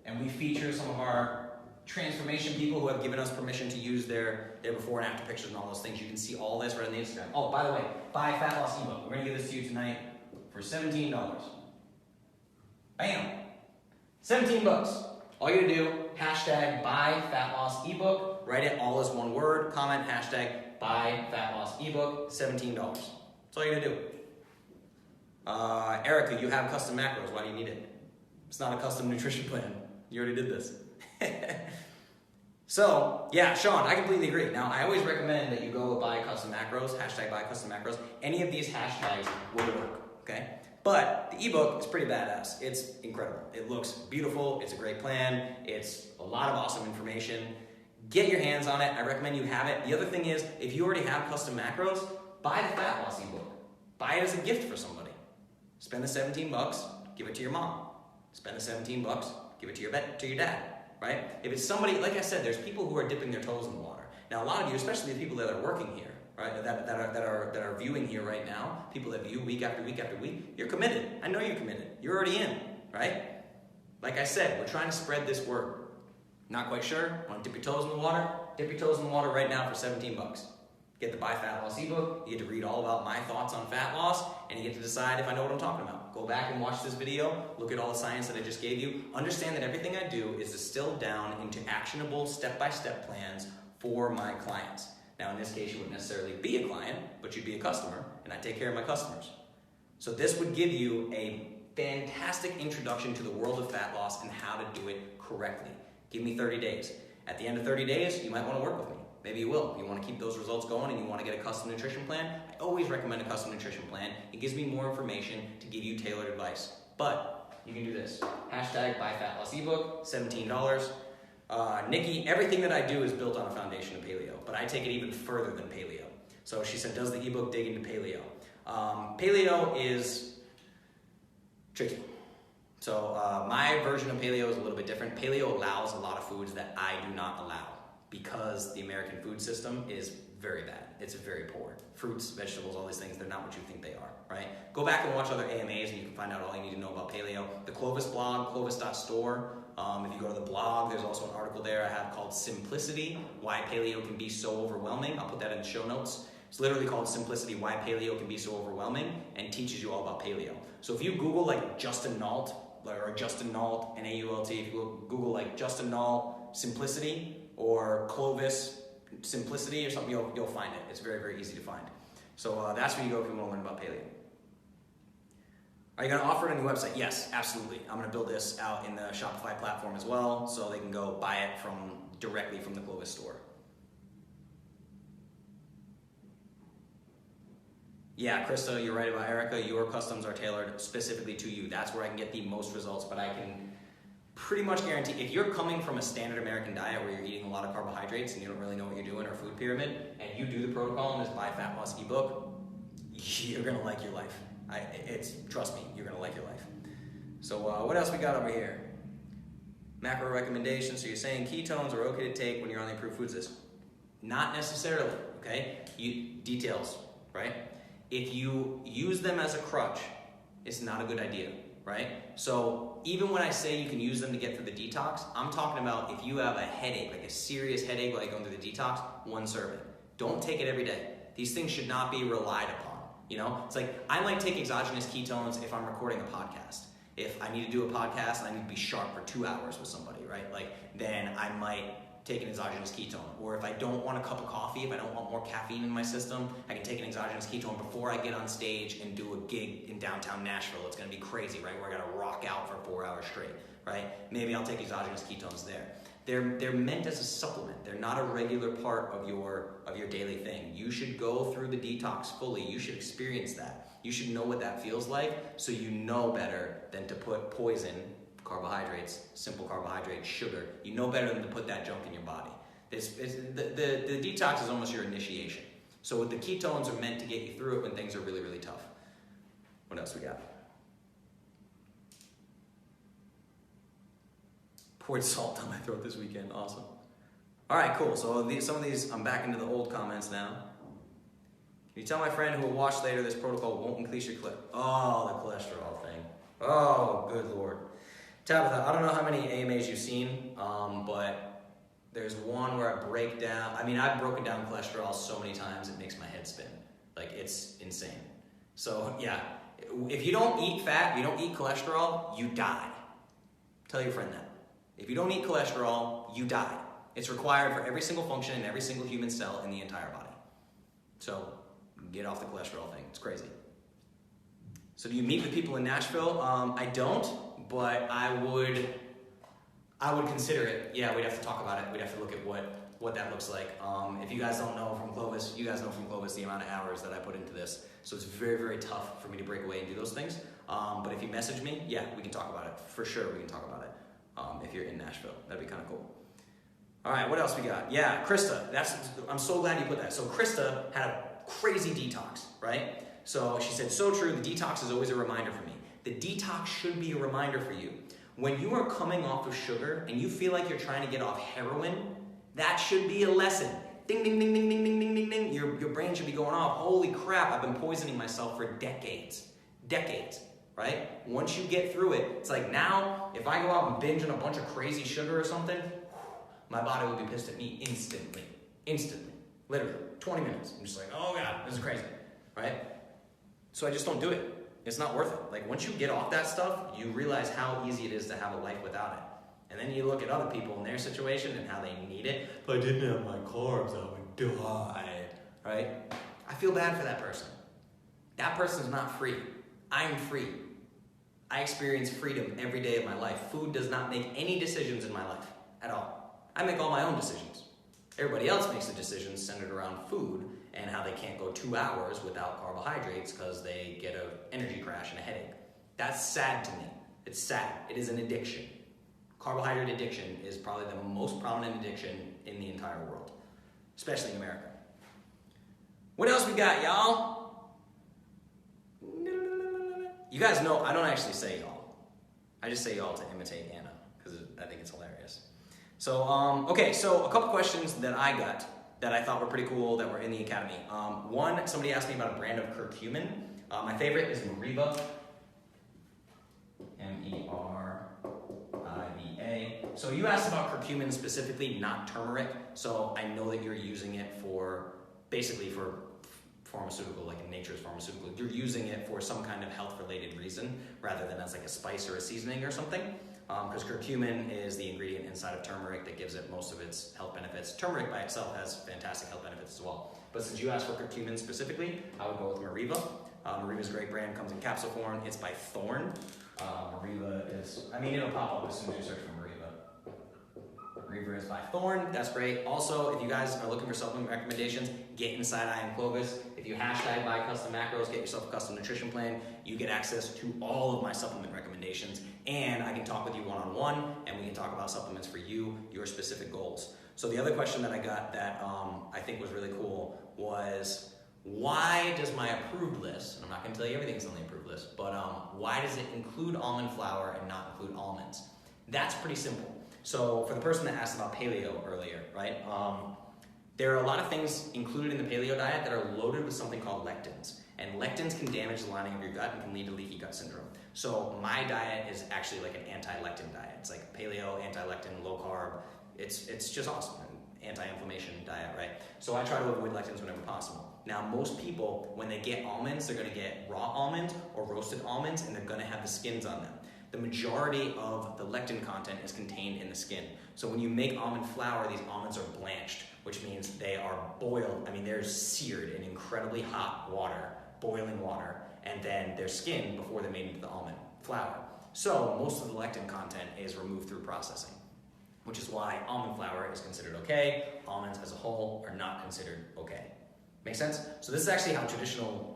And we feature some of our transformation people who have given us permission to use their before and after pictures and all those things. You can see all this right on the Instagram. Oh, by the way, buy fat loss ebook. We're gonna give this to you tonight for $17. Bam! $17. All you gotta do, hashtag buy fat loss ebook, write it all as one word, comment hashtag buy fat loss ebook, $17. That's all you gotta do. Erica, you have custom macros, why do you need it? It's not a custom nutrition plan. You already did this. So, yeah, Sean, I completely agree. Now, I always recommend that you go buy custom macros, hashtag buy custom macros. Any of these hashtags will work, okay? But the ebook is pretty badass. It's incredible. It looks beautiful. It's a great plan. It's a lot of awesome information. Get your hands on it. I recommend you have it. The other thing is, if you already have custom macros, buy the fat loss ebook. Buy it as a gift for somebody. Spend the $17, give it to your mom. Spend the $17, give it to your dad. Right? If it's somebody, like I said, there's people who are dipping their toes in the water. Now, a lot of you, especially the people that are working here, right, that are viewing here right now, people that view week after week after week, you're committed. I know you're committed. You're already in, right? Like I said, we're trying to spread this word. Not quite sure? Want to dip your toes in the water? Dip your toes in the water right now for $17. Get the Buy Fat Loss ebook. You get to read all about my thoughts on fat loss, and you get to decide if I know what I'm talking about. Go back and watch this video. Look at all the science that I just gave you. Understand that everything I do is distilled down into actionable step-by-step plans for my clients. Now, in this case, you wouldn't necessarily be a client, but you'd be a customer, and I take care of my customers. So this would give you a fantastic introduction to the world of fat loss and how to do it correctly. Give me 30 days. At the end of 30 days, you might want to work with me. Maybe you will. You want to keep those results going and you want to get a custom nutrition plan. I always recommend a custom nutrition plan. It gives me more information to give you tailored advice. But you can do this. Hashtag Buy Fat Loss ebook, $17. Nikki, everything that I do is built on a foundation of paleo, but I take it even further than paleo. So she said, does the ebook dig into paleo? Paleo is tricky. So my version of paleo is a little bit different. Paleo allows a lot of foods that I do not allow, because the American food system is very bad. It's very poor. Fruits, vegetables, all these things, they're not what you think they are, right? Go back and watch other AMAs and you can find out all you need to know about paleo. The Clovis blog, clovis.store. If you go to the blog, there's also an article there I have called Simplicity, Why Paleo Can Be So Overwhelming. I'll put that in the show notes. It's literally called Simplicity, Why Paleo Can Be So Overwhelming, and teaches you all about paleo. So if you Google like Justin Nault, or Justin Nault, N-A-U-L-T, if you Google like Justin Nault Simplicity, or Clovis Simplicity or something, you'll find it. It's very, very easy to find. So that's where you go if you want to learn about paleo. Are you going to offer it on your website? Yes, absolutely. I'm going to build this out in the Shopify platform as well, so they can go buy it directly from the Clovis store. Yeah, Krista, you're right about Erica. Your customs are tailored specifically to you. That's where I can get the most results, but I can pretty much guarantee, if you're coming from a standard American diet where you're eating a lot of carbohydrates and you don't really know what you're doing, or food pyramid, and you do the protocol in this Buy Fat Loss ebook, you're gonna like your life. Trust me, you're gonna like your life. So what else we got over here? Macro recommendations. So you're saying ketones are okay to take when you're on the approved foods list? Not necessarily, okay? Details, right? If you use them as a crutch, it's not a good idea, right? So even when I say you can use them to get through the detox, I'm talking about if you have a headache, like a serious headache while you're going through the detox, one serving. Don't take it every day. These things should not be relied upon, You know, it's like I might take exogenous ketones if I'm recording a podcast. If I need to do a podcast and I need to be sharp for 2 hours with somebody, right? Like then I might take an exogenous ketone. Or if I don't want a cup of coffee, if I don't want more caffeine in my system, I can take an exogenous ketone before I get on stage and do a gig in downtown Nashville. It's gonna be crazy, right? Where I gotta rock out for 4 hours straight, right? Maybe I'll take exogenous ketones there. They're meant as a supplement. They're not a regular part of your daily thing. You should go through the detox fully. You should experience that. You should know what that feels like, so you know better than to put poison, carbohydrates, simple carbohydrates, sugar. You know better than to put that junk in your body. The detox is almost your initiation. So the ketones are meant to get you through it when things are really, really tough. What else we got? Poured salt down my throat this weekend. Awesome. All right, cool. So some of these, I'm back into the old comments now. Can you tell my friend who will watch later this protocol won't increase your Oh, the cholesterol thing. Oh, good Lord. Tabitha, I don't know how many AMAs you've seen, but there's one where I break down. I mean, I've broken down cholesterol so many times it makes my head spin. Like, it's insane. So, yeah, if you don't eat fat, you don't eat cholesterol, you die. Tell your friend that. If you don't eat cholesterol, you die. It's required for every single function in every single human cell in the entire body. So get off the cholesterol thing. It's crazy. So do you meet with people in Nashville? I don't, but I would consider it. Yeah, we'd have to talk about it. We'd have to look at what that looks like. If you guys don't know from Clovis, you guys know from Clovis the amount of hours that I put into this. So it's very, very tough for me to break away and do those things. But if you message me, yeah, we can talk about it. For sure, we can talk about it. If you're in Nashville, that'd be kind of cool. All right, what else we got? Yeah, Krista. I'm so glad you put that. So Krista had a crazy detox, right? So she said, so true, the detox is always a reminder for me. The detox should be a reminder for you. When you are coming off of sugar and you feel like you're trying to get off heroin, that should be a lesson. Ding, ding, ding, ding, ding, ding, ding, ding, ding. Your brain should be going off. Holy crap, I've been poisoning myself for decades. Decades. Right? Once you get through it, it's like now, if I go out and binge on a bunch of crazy sugar or something, my body will be pissed at me instantly. Instantly. Literally. 20 minutes. I'm just like, oh God, this is crazy. Right? So I just don't do it. It's not worth it. Like once you get off that stuff, you realize how easy it is to have a life without it. And then you look at other people in their situation and how they need it. If I didn't have my carbs, I would die. Right? I feel bad for that person. That person's not free. I'm free. I experience freedom every day of my life. Food does not make any decisions in my life at all. I make all my own decisions. Everybody else makes the decisions centered around food and how they can't go 2 hours without carbohydrates because they get an energy crash and a headache. That's sad to me. It's sad. It is an addiction. Carbohydrate addiction is probably the most prominent addiction in the entire world, especially in America. What else we got, y'all? You guys know I don't actually say y'all. I just say y'all to imitate Anna because I think it's hilarious. So, okay, so a couple questions that I got that I thought were pretty cool that were in the academy. One, somebody asked me about a brand of curcumin. My favorite is Meriva. M-E-R-I-V-A. So you asked about curcumin specifically, not turmeric. So I know that you're using it basically for pharmaceutical, like in nature's pharmaceutical. You're using it for some kind of health-related reason rather than as like a spice or a seasoning or something. Because curcumin is the ingredient inside of turmeric that gives it most of its health benefits. Turmeric by itself has fantastic health benefits as well. But since you asked for curcumin specifically, I would go with Meriva. Meriva's a great brand, comes in capsule form. It's by Thorne. Meriva is, it'll pop up as soon as you search for Meriva. Meriva is by Thorne, that's great. Also, if you guys are looking for supplement recommendations, get inside I Am Clovis. If you hashtag buy custom macros, get yourself a custom nutrition plan, you get access to all of my supplement recommendations, and I can talk with you one-on-one, and we can talk about supplements for you, your specific goals. So the other question that I got that I think was really cool was, why does my approved list, and I'm not going to tell you everything's on the approved list, but why does it include almond flour and not include almonds? That's pretty simple. So for the person that asked about paleo earlier, right? There are a lot of things included in the paleo diet that are loaded with something called lectins. And lectins can damage the lining of your gut and can lead to leaky gut syndrome. So my diet is actually like an anti-lectin diet. It's like paleo, anti-lectin, low carb. It's just awesome. anti-inflammation diet, right? So I try to avoid lectins whenever possible. Now, most people, when they get almonds, they're gonna get raw almond or roasted almonds, and they're gonna have the skins on them. The majority of the lectin content is contained in the skin. So when you make almond flour, these almonds are blanched, which means they are boiled. I mean, they're seared in incredibly hot water, boiling water, and then they're skinned before they're made into the almond flour. So most of the lectin content is removed through processing, which is why almond flour is considered okay. Almonds as a whole are not considered okay. Make sense? So this is actually how traditional,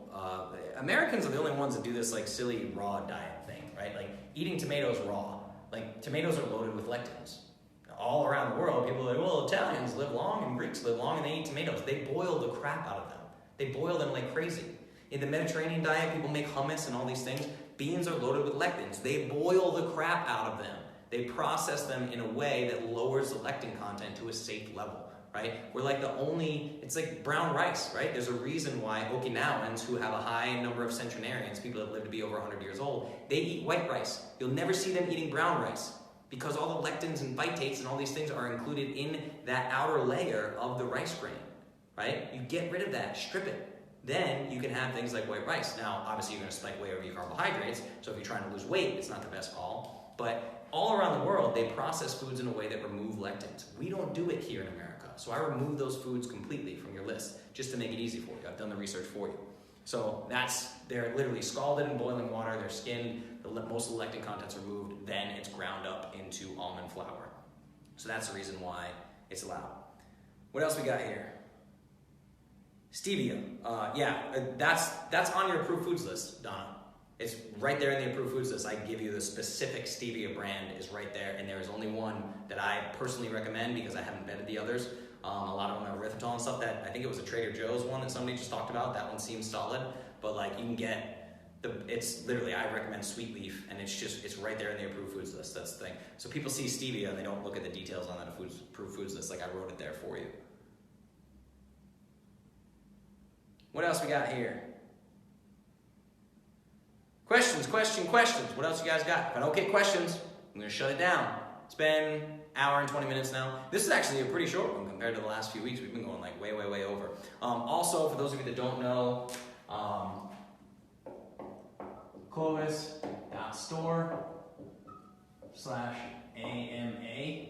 Americans are the only ones that do this like silly raw diet thing, right? Like eating tomatoes raw. Like tomatoes are loaded with lectins. All around the world, people are like, well, Italians live long and Greeks live long and they eat tomatoes. They boil the crap out of them. They boil them like crazy. In the Mediterranean diet, people make hummus and all these things. Beans are loaded with lectins. They boil the crap out of them. They process them in a way that lowers the lectin content to a safe level, right? We're like the only, it's like brown rice, right? There's a reason why Okinawans, who have a high number of centenarians, people that live to be over 100 years old, they eat white rice. You'll never see them eating brown rice because all the lectins and phytates and all these things are included in that outer layer of the rice grain, right? You get rid of that, strip it. Then you can have things like white rice. Now, obviously you're gonna spike way over your carbohydrates, so if you're trying to lose weight, it's not the best call. But all around the world, they process foods in a way that remove lectins. We don't do it here in America. So I remove those foods completely from your list, just to make it easy for you. I've done the research for you. So they're literally scalded in boiling water, they're skinned, most of the lectin content's removed, then it's ground up into almond flour. So that's the reason why it's allowed. What else we got here? Stevia. That's on your approved foods list, Donna. It's right there in the approved foods list. I give you the specific stevia brand is right there, and there is only one that I personally recommend because I haven't vetted the others. A lot of them have erythritol and stuff that, I think it was a Trader Joe's one that somebody just talked about. That one seems solid, but like you can get it's literally, I recommend Sweet Leaf, and it's right there in the approved foods list. That's the thing. So people see stevia and they don't look at the details on that approved foods list. Like I wrote it there for you. What else we got here? Questions. What else you guys got? If I don't get questions, I'm gonna shut it down. It's been an hour and 20 minutes now. This is actually a pretty short one compared to the last few weeks. We've been going like way over. Also, for those of you that don't know, Clovis.store/AMA.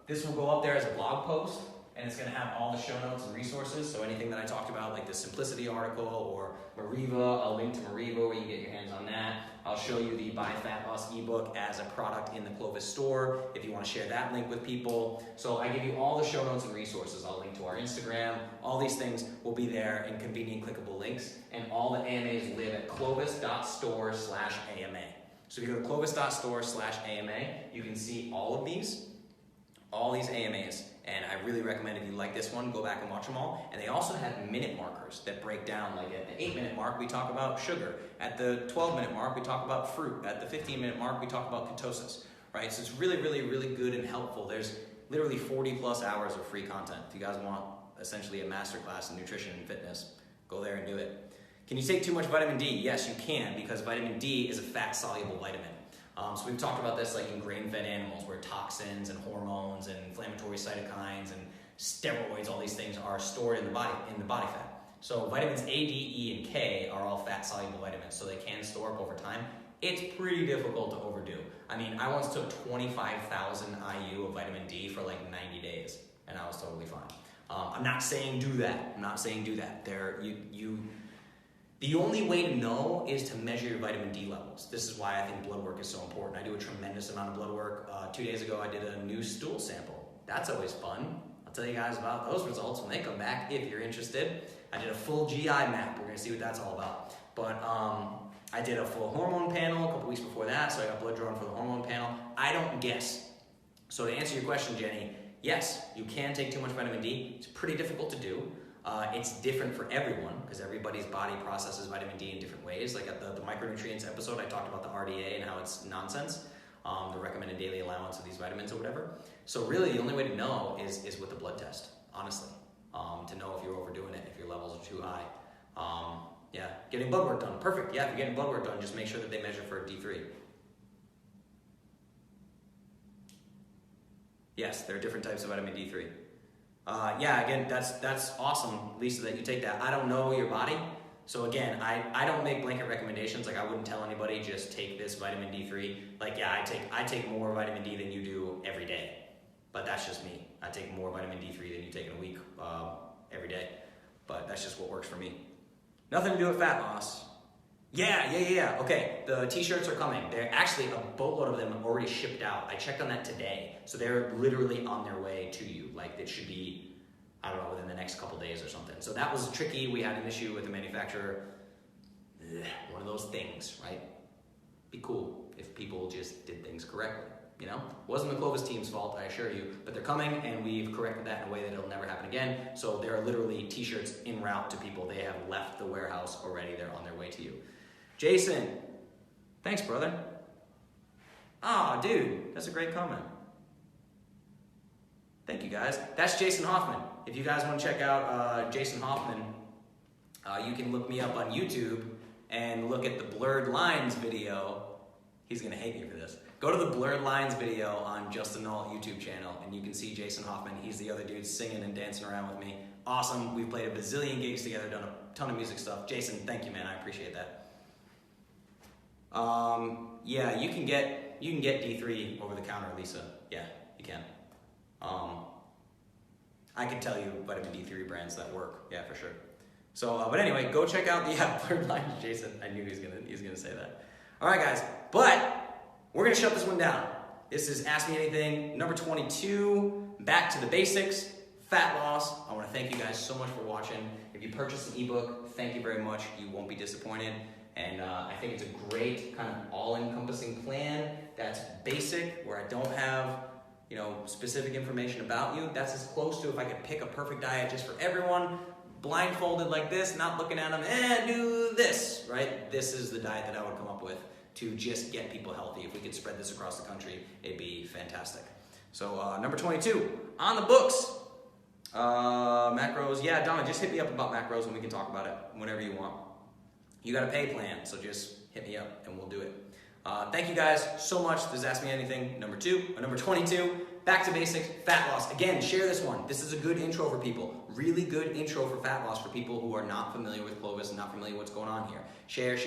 This will go up there as a blog post, and it's going to have all the show notes and resources. So anything that I talked about, like the Simplicity article or Mariva, I'll link to Mariva where you can get your hands on that. I'll show you the Buy Fat Loss ebook as a product in the Clovis store if you want to share that link with people. So I give you all the show notes and resources. I'll link to our Instagram. All these things will be there in convenient clickable links. And all the AMAs live at Clovis.store/AMA. So if you go to Clovis.store/AMA, you can see all these AMAs. And I really recommend if you like this one, go back and watch them all. And they also have minute markers that break down, like at the 8-minute mark, we talk about sugar. At the 12-minute mark, we talk about fruit. At the 15-minute mark, we talk about ketosis, right? So it's really good and helpful. There's literally 40 plus hours of free content. If you guys want essentially a masterclass in nutrition and fitness, go there and do it. Can you take too much vitamin D? Yes, you can, because vitamin D is a fat-soluble vitamin. So we've talked about this like in grain-fed animals where toxins and hormones and inflammatory cytokines and steroids, all these things are stored in the body fat. So vitamins A, D, E, and K are all fat-soluble vitamins, so they can store up over time. It's pretty difficult to overdo. I mean, I once took 25,000 IU of vitamin D for like 90 days, and I was totally fine. I'm not saying do that. The only way to know is to measure your vitamin D levels. This is why I think blood work is so important. I do a tremendous amount of blood work. 2 days ago, I did a new stool sample. That's always fun. I'll tell you guys about those results when they come back if you're interested. I did a full GI map. We're gonna see what that's all about. But I did a full hormone panel a couple weeks before that, so I got blood drawn for the hormone panel. I don't guess. So to answer your question, Jenny, yes, you can take too much vitamin D. It's pretty difficult to do. It's different for everyone because everybody's body processes vitamin D in different ways. Like at the micronutrients episode, I talked about the RDA and how it's nonsense, the recommended daily allowance of these vitamins or whatever. So really the only way to know is with the blood test, honestly, to know if you're overdoing it, if your levels are too high. Getting blood work done, perfect. Yeah, if you're getting blood work done, just make sure that they measure for D3. Yes, there are different types of vitamin D3. Yeah, again, that's awesome, Lisa, that you take that. I don't know your body. So again, I don't make blanket recommendations. Like I wouldn't tell anybody just take this vitamin D3. Like yeah, I take more vitamin D than you do every day, but that's just me. I take more vitamin D3 than you take in a week every day, but that's just what works for me. Nothing to do with fat loss. Yeah. Okay, the t-shirts are coming. They're actually a boatload of them already shipped out. I checked on that today, so they're literally on their way to you. Like it should be, I don't know, within the next couple days or something. So that was tricky. We had an issue with the manufacturer. One of those things, right? Be cool if people just did things correctly, you know? Wasn't the Clovis team's fault, I assure you, but they're coming and we've corrected that in a way that it'll never happen again. So there are literally t-shirts en route to people. They have left the warehouse already. They're on their way to you. Jason, thanks, brother. Ah, dude, that's a great comment. Thank you, guys. That's Jason Hoffman. If you guys want to check out Jason Hoffman, you can look me up on YouTube and look at the Blurred Lines video. He's going to hate me for this. Go to the Blurred Lines video on Justin Nault YouTube channel, and you can see Jason Hoffman. He's the other dude singing and dancing around with me. Awesome. We've played a bazillion gigs together, done a ton of music stuff. Jason, thank you, man. I appreciate that. Yeah, you can get D3 over the counter, Lisa. Yeah, you can. I can tell you vitamin D3 brands that work. Yeah, for sure. So, but anyway, go check out the Blurred Lines. Jason, I knew he was gonna say that. All right, guys, but we're gonna shut this one down. This is Ask Me Anything number 22. Back to the basics. Fat loss. I want to thank you guys so much for watching. If you purchased an ebook, thank you very much. You won't be disappointed. And I think it's a great kind of all-encompassing plan that's basic, where I don't have, you know, specific information about you. That's as close to if I could pick a perfect diet just for everyone, blindfolded like this, not looking at them, do this, right? This is the diet that I would come up with to just get people healthy. If we could spread this across the country, it'd be fantastic. So number 22, on the books. Macros, yeah, Donna, just hit me up about macros and we can talk about it whenever you want. You got a pay plan, so just hit me up and we'll do it. Thank you guys so much. This is Ask Me Anything number 22. Back to basics, fat loss. Again, share this one. This is a good intro for people. Really good intro for fat loss for people who are not familiar with Clovis and not familiar with what's going on here. Share.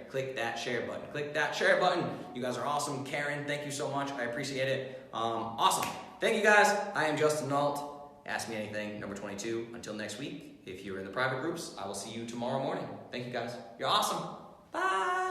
Click that share button. You guys are awesome. Karen, thank you so much. I appreciate it. Awesome. Thank you guys. I am Justin Nault. Ask Me Anything number 22. Until next week, if you're in the private groups, I will see you tomorrow morning. Thank you guys. You're awesome. Bye.